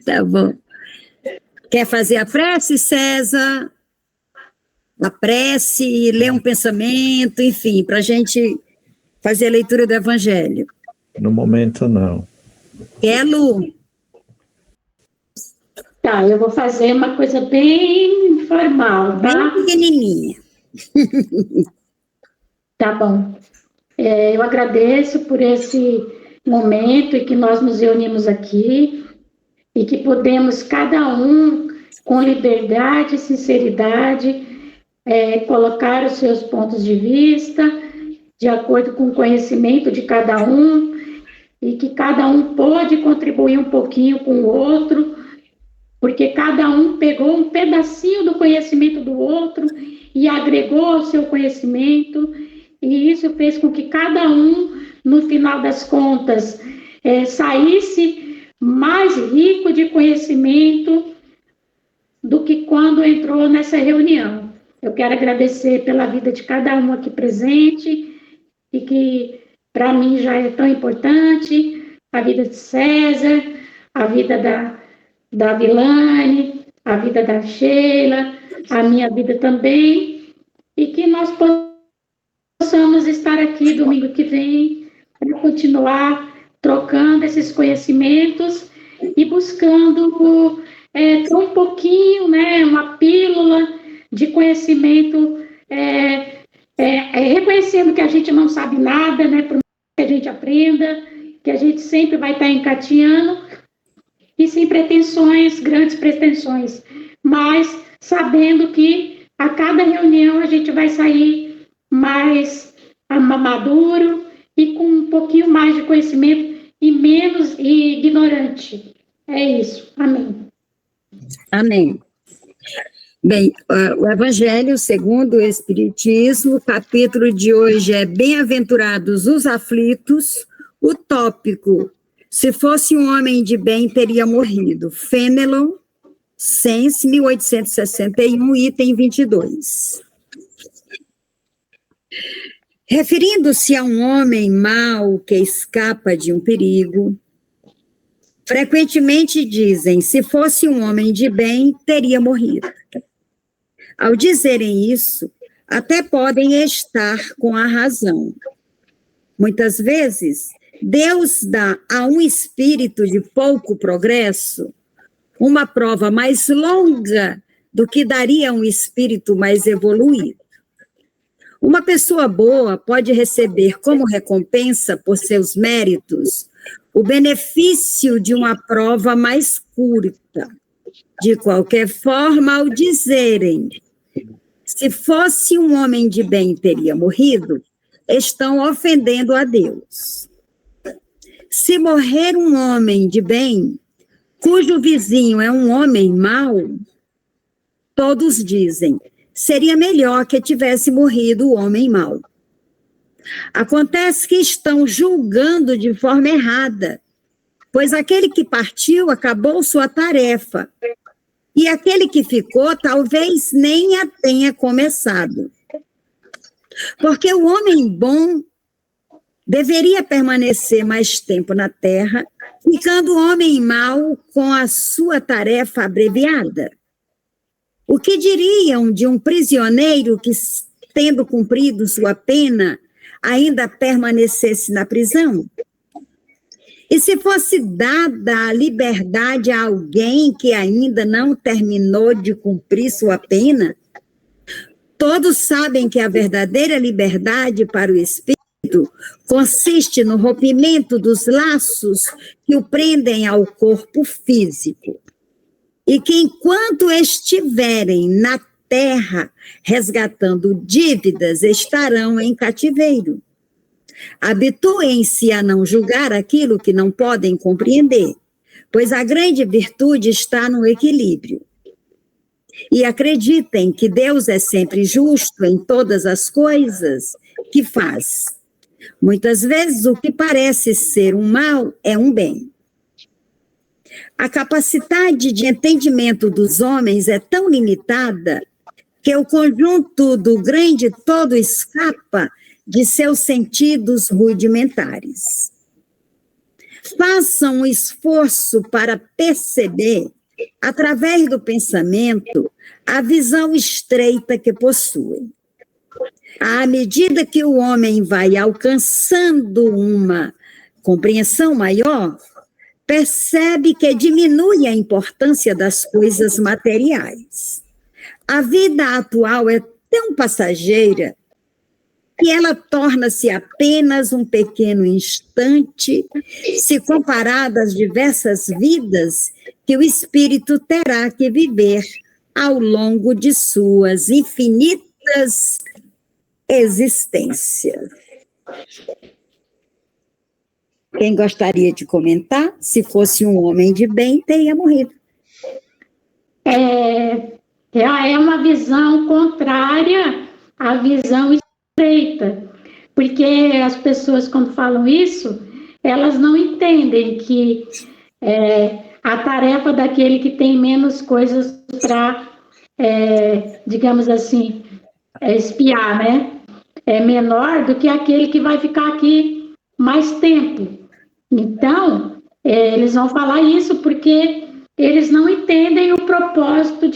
Tá bom. Quer fazer a prece, César? A prece, ler um pensamento, enfim, para a gente fazer a leitura do Evangelho. No momento, não. Quer, Lu? Tá, eu vou fazer uma coisa bem informal, tá? Bem pequenininha. Tá bom. Eu agradeço por esse momento em que nós nos reunimos aqui e que podemos, cada um, com liberdade e sinceridade, colocar os seus pontos de vista, de acordo com o conhecimento de cada um, e que cada um pode contribuir um pouquinho com o outro, porque cada um pegou um pedacinho do conhecimento do outro e agregou ao seu conhecimento, e isso fez com que cada um, no final das contas, saísse mais rico de conhecimento do que quando entrou nessa reunião. Eu quero agradecer pela vida de cada um aqui presente, e que para mim já é tão importante, a vida de César, a vida da Vilane, a vida da Sheila, a minha vida também, e que nós possamos estar aqui domingo que vem para continuar trocando esses conhecimentos e buscando um pouquinho, né, uma pílula de conhecimento, reconhecendo que a gente não sabe nada, né, por mais que a gente aprenda, que a gente sempre vai estar engatinhando, e sem pretensões, grandes pretensões, mas sabendo que a cada reunião a gente vai sair mais maduro e com um pouquinho mais de conhecimento e menos ignorante. É isso. Amém. Amém. Bem, o Evangelho segundo o Espiritismo, o capítulo de hoje é Bem-aventurados os aflitos, o tópico, se fosse um homem de bem, teria morrido. Fenelon, Sens, 1861, item 22. Referindo-se a um homem mau que escapa de um perigo, frequentemente dizem, se fosse um homem de bem, teria morrido. Ao dizerem isso, até podem estar com a razão. Muitas vezes, Deus dá a um espírito de pouco progresso uma prova mais longa do que daria a um espírito mais evoluído. Uma pessoa boa pode receber como recompensa por seus méritos o benefício de uma prova mais curta. De qualquer forma, ao dizerem, se fosse um homem de bem teria morrido, estão ofendendo a Deus. Se morrer um homem de bem, cujo vizinho é um homem mau, todos dizem, seria melhor que tivesse morrido o homem mau. Acontece que estão julgando de forma errada, pois aquele que partiu acabou sua tarefa, e aquele que ficou talvez nem a tenha começado. Porque o homem bom deveria permanecer mais tempo na terra, ficando o homem mau com a sua tarefa abreviada. O que diriam de um prisioneiro que, tendo cumprido sua pena, ainda permanecesse na prisão? E se fosse dada a liberdade a alguém que ainda não terminou de cumprir sua pena? Todos sabem que a verdadeira liberdade para o espírito consiste no rompimento dos laços que o prendem ao corpo físico. E que enquanto estiverem na terra resgatando dívidas, estarão em cativeiro. Habituem-se a não julgar aquilo que não podem compreender, pois a grande virtude está no equilíbrio. E acreditem que Deus é sempre justo em todas as coisas que faz. Muitas vezes o que parece ser um mal é um bem. A capacidade de entendimento dos homens é tão limitada que o conjunto do grande todo escapa de seus sentidos rudimentares. Façam um esforço para perceber, através do pensamento, a visão estreita que possuem. À medida que o homem vai alcançando uma compreensão maior, percebe que diminui a importância das coisas materiais. A vida atual é tão passageira que ela torna-se apenas um pequeno instante, se comparada às diversas vidas que o espírito terá que viver ao longo de suas infinitas existências. Quem gostaria de comentar? Se fosse um homem de bem, teria morrido. É uma visão contrária à visão estreita, porque as pessoas, quando falam isso, elas não entendem que a tarefa daquele que tem menos coisas para, digamos assim, espiar, né? É menor do que aquele que vai ficar aqui mais tempo. Então, eles vão falar isso porque eles não entendem o propósito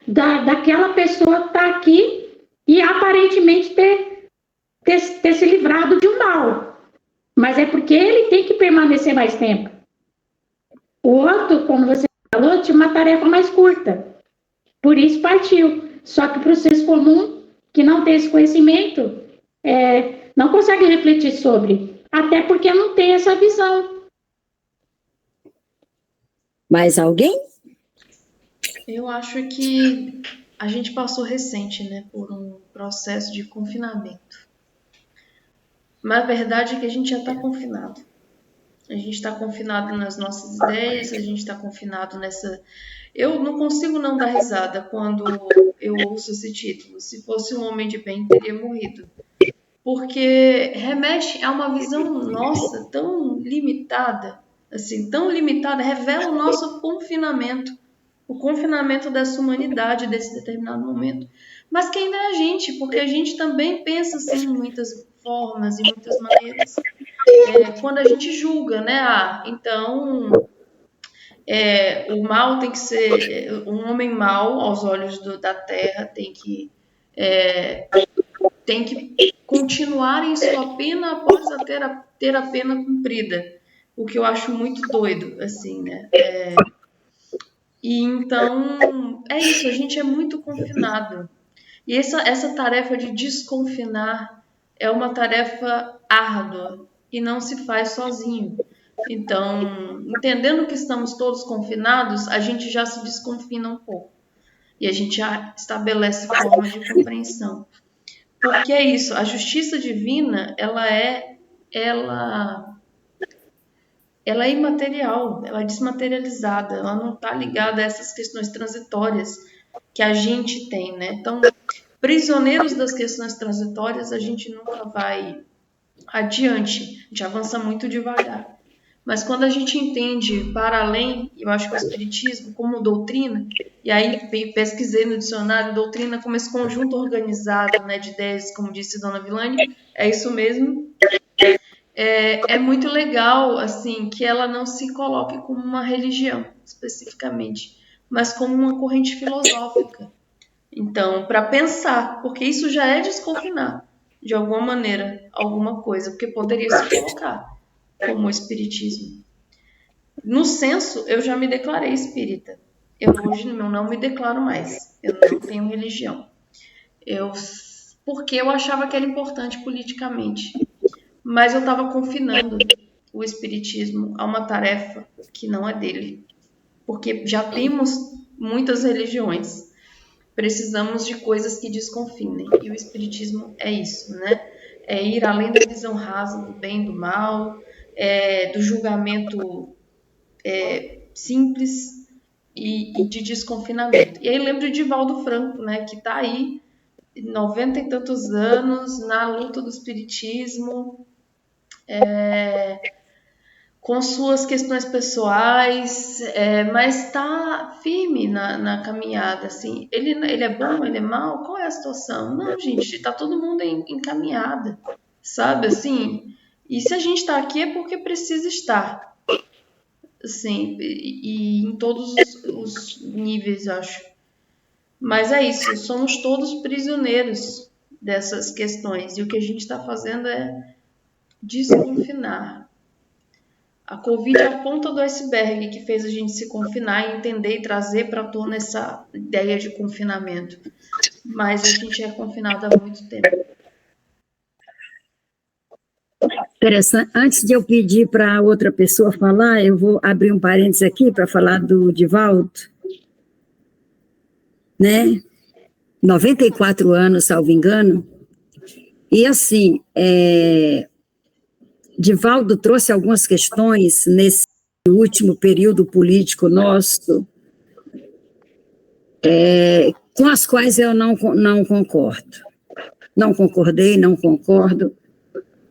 daquela pessoa estar aqui e aparentemente ter se livrado de um mal. Mas é porque ele tem que permanecer mais tempo. O outro, como você falou, tinha uma tarefa mais curta. Por isso partiu. Só que para o senso comum, que não tem esse conhecimento, não consegue refletir sobre. Até porque não tem essa visão. Mais alguém? Eu acho que a gente passou recente, né, por um processo de confinamento. Mas a verdade é que a gente já está confinado. A gente está confinado nas nossas ideias, a gente está confinado nessa... Eu não consigo não dar risada quando eu ouço esse título. Se fosse um homem de bem, teria morrido. Porque remete a uma visão nossa tão limitada, assim, tão limitada, revela o nosso confinamento, o confinamento dessa humanidade, desse determinado momento. Mas que ainda é a gente, porque a gente também pensa assim, em muitas formas e muitas maneiras. Quando a gente julga, né? Então, o mal tem que ser... Um homem mau, aos olhos da terra, tem que continuar em sua pena após ter a pena cumprida. O que eu acho muito doido, assim, né? E então, é isso, a gente é muito confinado. E essa tarefa de desconfinar é uma tarefa árdua e não se faz sozinho. Então, entendendo que estamos todos confinados, a gente já se desconfina um pouco. E a gente já estabelece formas de compreensão. Porque é isso, a justiça divina, ela é imaterial, ela é desmaterializada, ela não está ligada a essas questões transitórias que a gente tem, né? Então, prisioneiros das questões transitórias, a gente nunca vai adiante, a gente avança muito devagar. Mas quando a gente entende para além, eu acho que o Espiritismo como doutrina, e aí pesquisei no dicionário doutrina como esse conjunto organizado, né, de ideias, como disse Dona Vilane, é isso mesmo. É muito legal, assim, que ela não se coloque como uma religião, especificamente, mas como uma corrente filosófica. Então, para pensar, porque isso já é desconfinar, de alguma maneira, alguma coisa, porque poderia se colocar como o espiritismo. No censo, eu já me declarei espírita. Eu hoje não me declaro mais. Eu não tenho religião. Porque eu achava que era importante politicamente. Mas eu estava confinando o espiritismo a uma tarefa que não é dele. Porque já temos muitas religiões. precisamos de coisas que desconfinem. E o espiritismo é isso, né? É ir além da visão rasa do bem e do mal, do julgamento simples e de desconfinamento. E aí lembro de Divaldo Franco, né? Que está aí 90 e tantos anos na luta do espiritismo, com suas questões pessoais, mas está firme na caminhada, assim. Ele é bom, ele é mau? Qual é a situação? Não, gente, está todo mundo em caminhada, sabe, assim? E se a gente está aqui é porque precisa estar, assim, e em todos os níveis, acho. Mas é isso, somos todos prisioneiros dessas questões, e o que a gente está fazendo é desconfinar. A Covid é a ponta do iceberg que fez a gente se confinar e entender e trazer para a tona essa ideia de confinamento. Mas a gente é confinado há muito tempo. Interessante. Antes de eu pedir para outra pessoa falar, eu vou abrir um parênteses aqui para falar do Divaldo, né? 94 anos, salvo engano. E assim, Divaldo trouxe algumas questões nesse último período político nosso, com as quais eu não concordo. Não concordei, não concordo,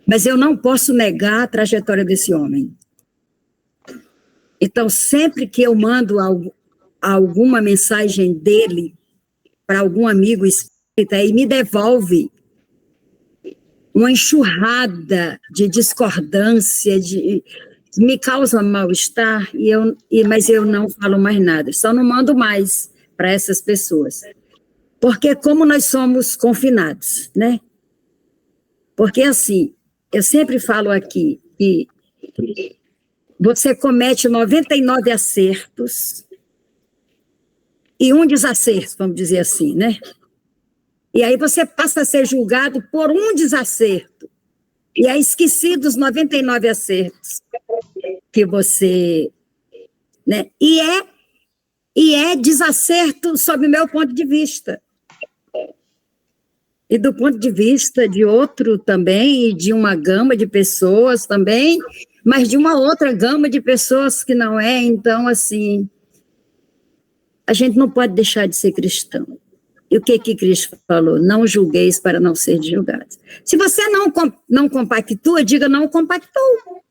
mas eu não posso negar a trajetória desse homem. Então, sempre que eu mando alguma mensagem dele para algum amigo espírita e me devolve uma enxurrada de discordância, me causa mal-estar, mas eu não falo mais nada, só não mando mais para essas pessoas. Porque como nós somos confinados, né? Porque assim, eu sempre falo aqui que você comete 99 acertos e um desacerto, vamos dizer assim, né? E aí você passa a ser julgado por um desacerto. E é esquecido os 99 acertos que você... né? E é desacerto sob o meu ponto de vista. E do ponto de vista de outro também, e de uma gama de pessoas também, mas de uma outra gama de pessoas que não é. Então, assim, a gente não pode deixar de ser cristão. E o que Cristo falou? Não julgueis para não ser julgados. Se você não compactua, diga não compactou.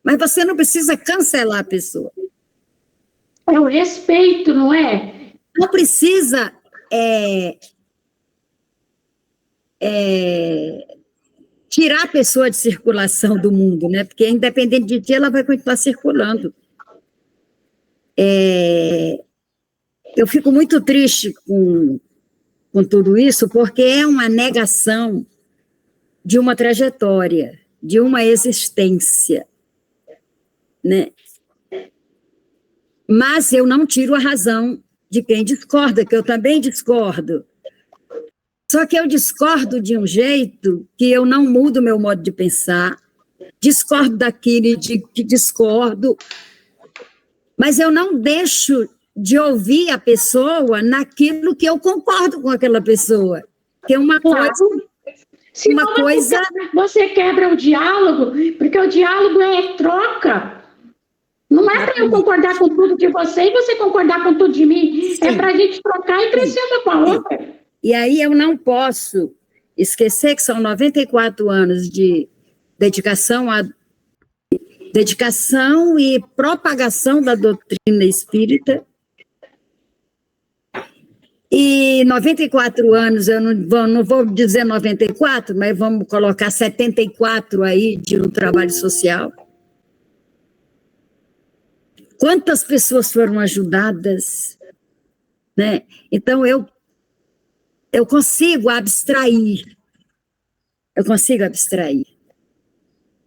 Mas você não precisa cancelar a pessoa. É o respeito, não é? Não precisa tirar a pessoa de circulação do mundo, né? Porque independente de ti, ela vai continuar circulando. Eu fico muito triste com tudo isso, porque é uma negação de uma trajetória, de uma existência, né? Mas eu não tiro a razão de quem discorda, que eu também discordo. Só que eu discordo de um jeito que eu não mudo meu modo de pensar, discordo daquele que discordo, mas eu não deixo de ouvir a pessoa naquilo que eu concordo com aquela pessoa. Que é uma coisa... Senão você quebra o diálogo, porque o diálogo é troca. Não é para eu concordar com tudo de você e você concordar com tudo de mim. Sim. É para a gente trocar e crescer uma com a outra. E aí eu não posso esquecer que são 94 anos de dedicação e propagação da doutrina espírita. E 94 anos, eu não vou dizer 94, mas vamos colocar 74 aí de um trabalho social. Quantas pessoas foram ajudadas, né? Então, eu consigo abstrair.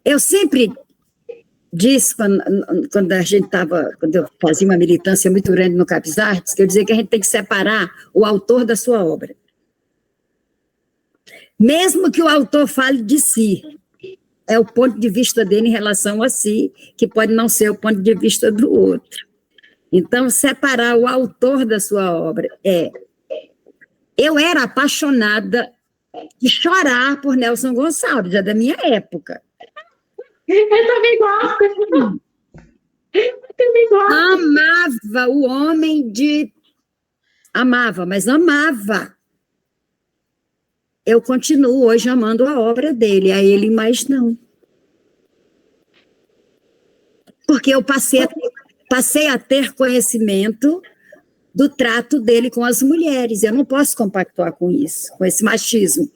Eu sempre disse, quando eu fazia uma militância muito grande no Capes Artes, que eu dizia que a gente tem que separar o autor da sua obra. Mesmo que o autor fale de si, é o ponto de vista dele em relação a si, que pode não ser o ponto de vista do outro. Então, separar o autor da sua obra Eu era apaixonada de chorar por Nelson Gonçalves, já da minha época. Eu também gosto. Eu também gosto. Amava o homem Amava, mas amava. Eu continuo hoje amando a obra dele, a ele mais não. Porque eu passei a ter conhecimento do trato dele com as mulheres. Eu não posso compactuar com isso, com esse machismo.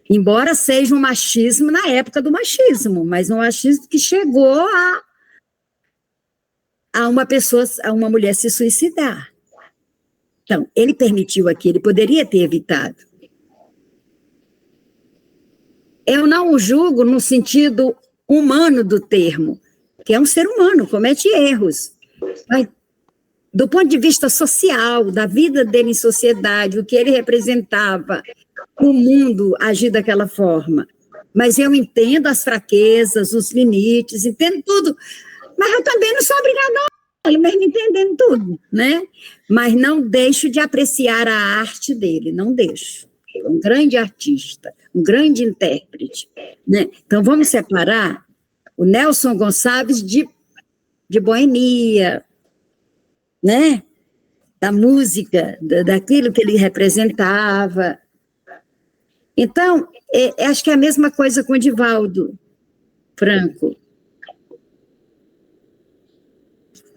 Embora seja um machismo na época do machismo, mas um machismo que chegou a uma mulher se suicidar. Então, ele permitiu aquilo, ele poderia ter evitado. Eu não o julgo no sentido humano do termo, que é um ser humano, comete erros. Mas, do ponto de vista social, da vida dele em sociedade, o que ele representava, o mundo agir daquela forma. Mas eu entendo as fraquezas, os limites, entendo tudo. Mas eu também não sou obrigada a ele, mesmo entendendo tudo, né? Mas não deixo de apreciar a arte dele, não deixo. Ele é um grande artista, um grande intérprete, né? Então, vamos separar o Nelson Gonçalves de boemia, né? Da música, daquilo que ele representava. Então, acho que é a mesma coisa com o Divaldo Franco.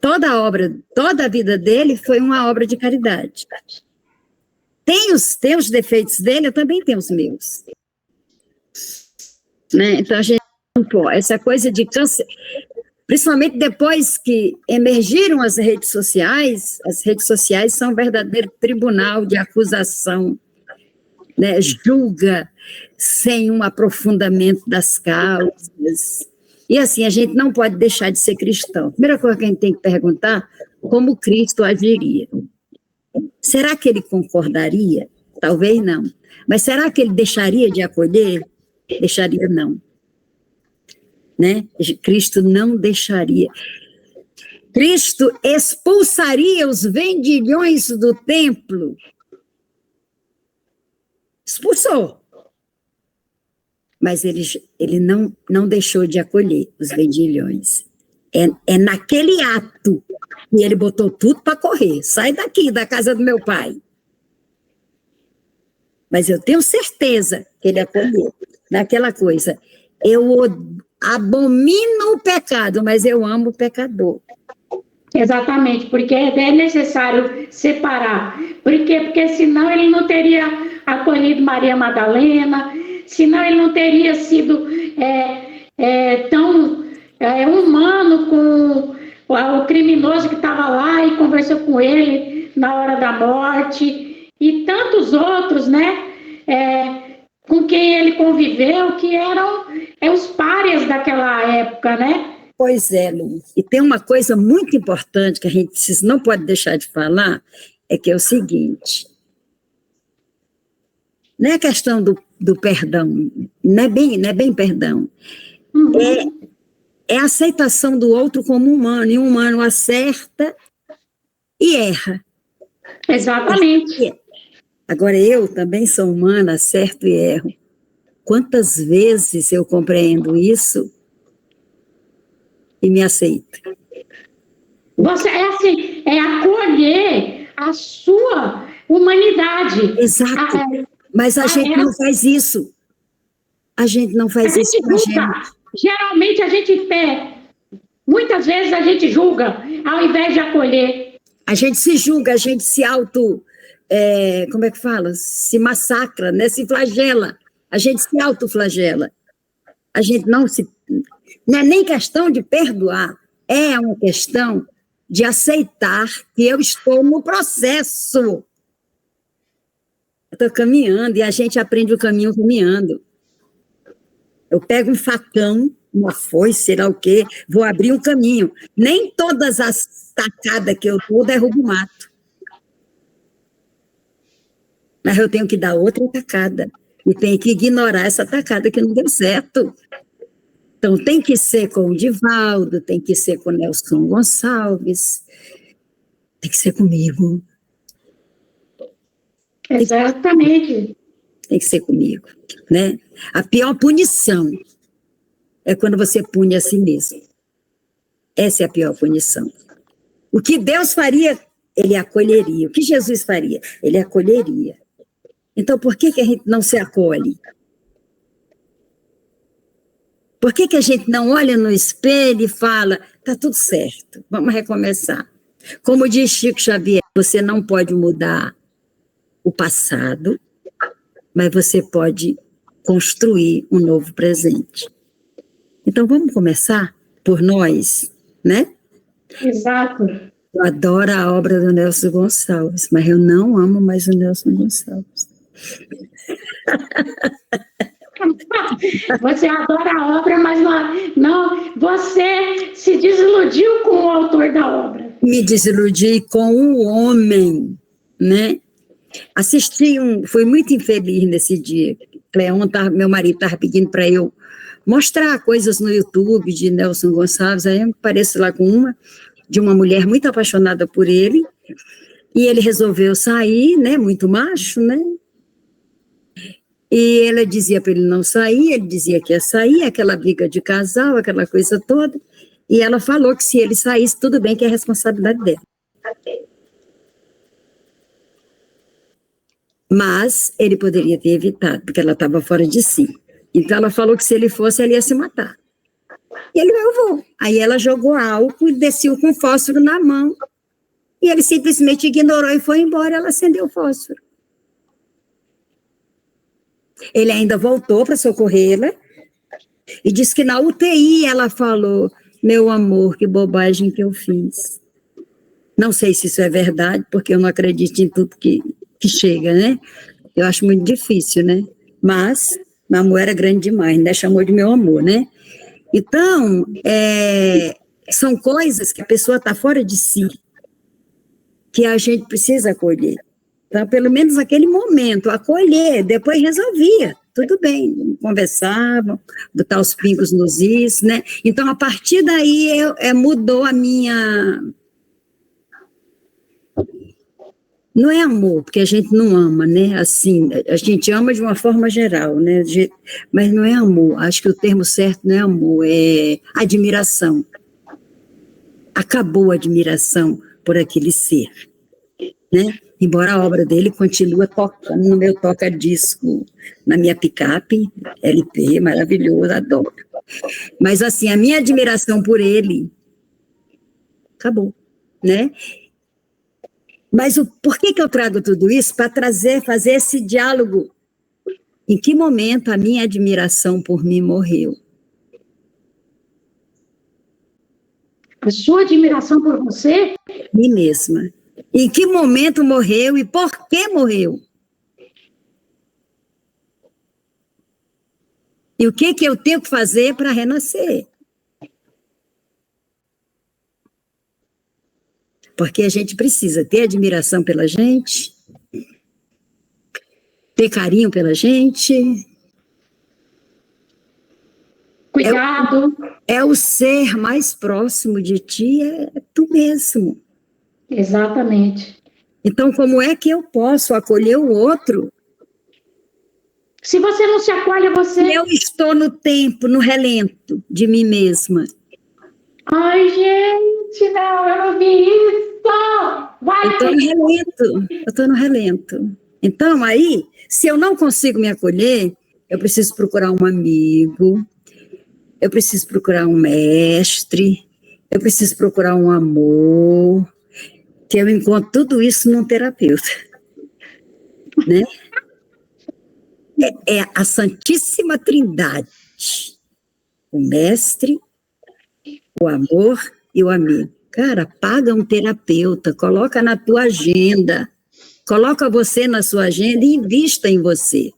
Toda a vida dele foi uma obra de caridade. Tem os defeitos dele, eu também tenho os meus. Né? Então, a gente não pode. Essa coisa de câncer, principalmente depois que emergiram as redes sociais são um verdadeiro tribunal de acusação, né? Julga sem um aprofundamento das causas. E assim, a gente não pode deixar de ser cristão. A primeira coisa que a gente tem que perguntar, como Cristo agiria? Será que ele concordaria? Talvez não. Mas será que ele deixaria de acolher? Deixaria não. Né? Cristo não deixaria. Cristo expulsaria os vendilhões do templo. Expulsou. Mas ele não deixou de acolher os vendilhões. É naquele ato que ele botou tudo para correr. Sai daqui, da casa do meu pai. Mas eu tenho certeza que ele acolheu. Naquela coisa, eu abomino o pecado, mas eu amo o pecador. Exatamente, porque é necessário separar. Por quê? Porque senão ele não teria acolhido Maria Madalena, senão ele não teria sido tão humano com o criminoso que estava lá e conversou com ele na hora da morte, e tantos outros, né, com quem ele conviveu, que eram os párias daquela época, né? Pois é, Lu. E tem uma coisa muito importante que a gente não pode deixar de falar, é que é o seguinte, não é a questão do perdão, não é bem perdão, é a aceitação do outro como humano, e o humano acerta e erra. Exatamente. Agora, eu também sou humana, acerto e erro. Quantas vezes eu compreendo isso e me aceito? Você é acolher a sua humanidade. Exato. Mas a gente não faz isso. A gente não faz isso com a gente. Geralmente muitas vezes a gente julga, ao invés de acolher. A gente se julga, a gente se como é que fala? Se massacra, né? Se flagela. A gente se autoflagela. A gente não é nem questão de perdoar, é uma questão de aceitar que eu estou no processo. Eu estou caminhando e a gente aprende o caminho caminhando. Eu pego um facão, uma foice, sei lá o quê, vou abrir um caminho. Nem todas as tacadas que eu dou derrubo o mato. Mas eu tenho que dar outra tacada. E tenho que ignorar essa tacada que não deu certo. Então, tem que ser com o Divaldo, tem que ser com o Nelson Gonçalves, tem que ser comigo. Exatamente. Tem que ser comigo, né? A pior punição é quando você pune a si mesmo. Essa é a pior punição. O que Deus faria, ele acolheria. O que Jesus faria, ele acolheria. Então, por que a gente não se acolhe? Por que a gente não olha no espelho e fala, tá tudo certo, vamos recomeçar? Como diz Chico Xavier, você não pode mudar o passado, mas você pode construir um novo presente. Então, vamos começar por nós, né? Exato. Eu adoro a obra do Nelson Gonçalves, mas eu não amo mais o Nelson Gonçalves. Você adora a obra, mas não, você se desiludiu com o autor da obra. Me desiludi com um homem, né? Fui muito infeliz nesse dia. Meu marido estava pedindo para eu mostrar coisas no YouTube de Nelson Gonçalves, aí eu apareço lá com de uma mulher muito apaixonada por ele, e ele resolveu sair, né? Muito macho, né? E ela dizia para ele não sair, ele dizia que ia sair, aquela briga de casal, aquela coisa toda, e ela falou que se ele saísse, tudo bem, que é a responsabilidade dela. Mas ele poderia ter evitado, porque ela estava fora de si. Então ela falou que se ele fosse, ela ia se matar. E ele, eu vou. Aí ela jogou álcool e desceu com fósforo na mão, e ele simplesmente ignorou e foi embora, ela acendeu o fósforo. Ele ainda voltou para socorrê-la e disse que na UTI ela falou, meu amor, que bobagem que eu fiz. Não sei se isso é verdade, porque eu não acredito em tudo que chega, né? Eu acho muito difícil, né? Mas meu amor era grande demais, né? Chamou de meu amor, né? Então, são coisas que a pessoa está fora de si, que a gente precisa acolher. Então, pelo menos naquele momento, acolher, depois resolvia, tudo bem, conversavam, botar os pingos nos is, né? Então, a partir daí, mudou a minha... Não é amor, porque a gente não ama, né? Assim, a gente ama de uma forma geral, né? Mas não é amor, acho que o termo certo não é amor, é admiração. Acabou a admiração por aquele ser, né? Embora a obra dele continue tocando no meu toca-disco, na minha picape, LP, maravilhoso, adoro. Mas, assim, a minha admiração por ele acabou, né? Mas por que eu trago tudo isso? Para fazer esse diálogo. Em que momento a minha admiração por mim morreu? A sua admiração por você? Mim mesma. Em que momento morreu e por que morreu? E o que eu tenho que fazer para renascer? Porque a gente precisa ter admiração pela gente, ter carinho pela gente. Cuidado. É o ser mais próximo de ti, é tu mesmo. Exatamente. Então, como é que eu posso acolher o outro? Se você não se acolhe, você... Eu estou no tempo, no relento de mim mesma. Ai, gente, não, eu não vi isso. Vai. Eu estou no relento. Então, aí, se eu não consigo me acolher, eu preciso procurar um amigo, eu preciso procurar um mestre, eu preciso procurar um amor, que eu encontro tudo isso num terapeuta, né? É a Santíssima Trindade, o mestre, o amor e o amigo. Cara, paga um terapeuta, coloca na tua agenda, coloca você na sua agenda e invista em você.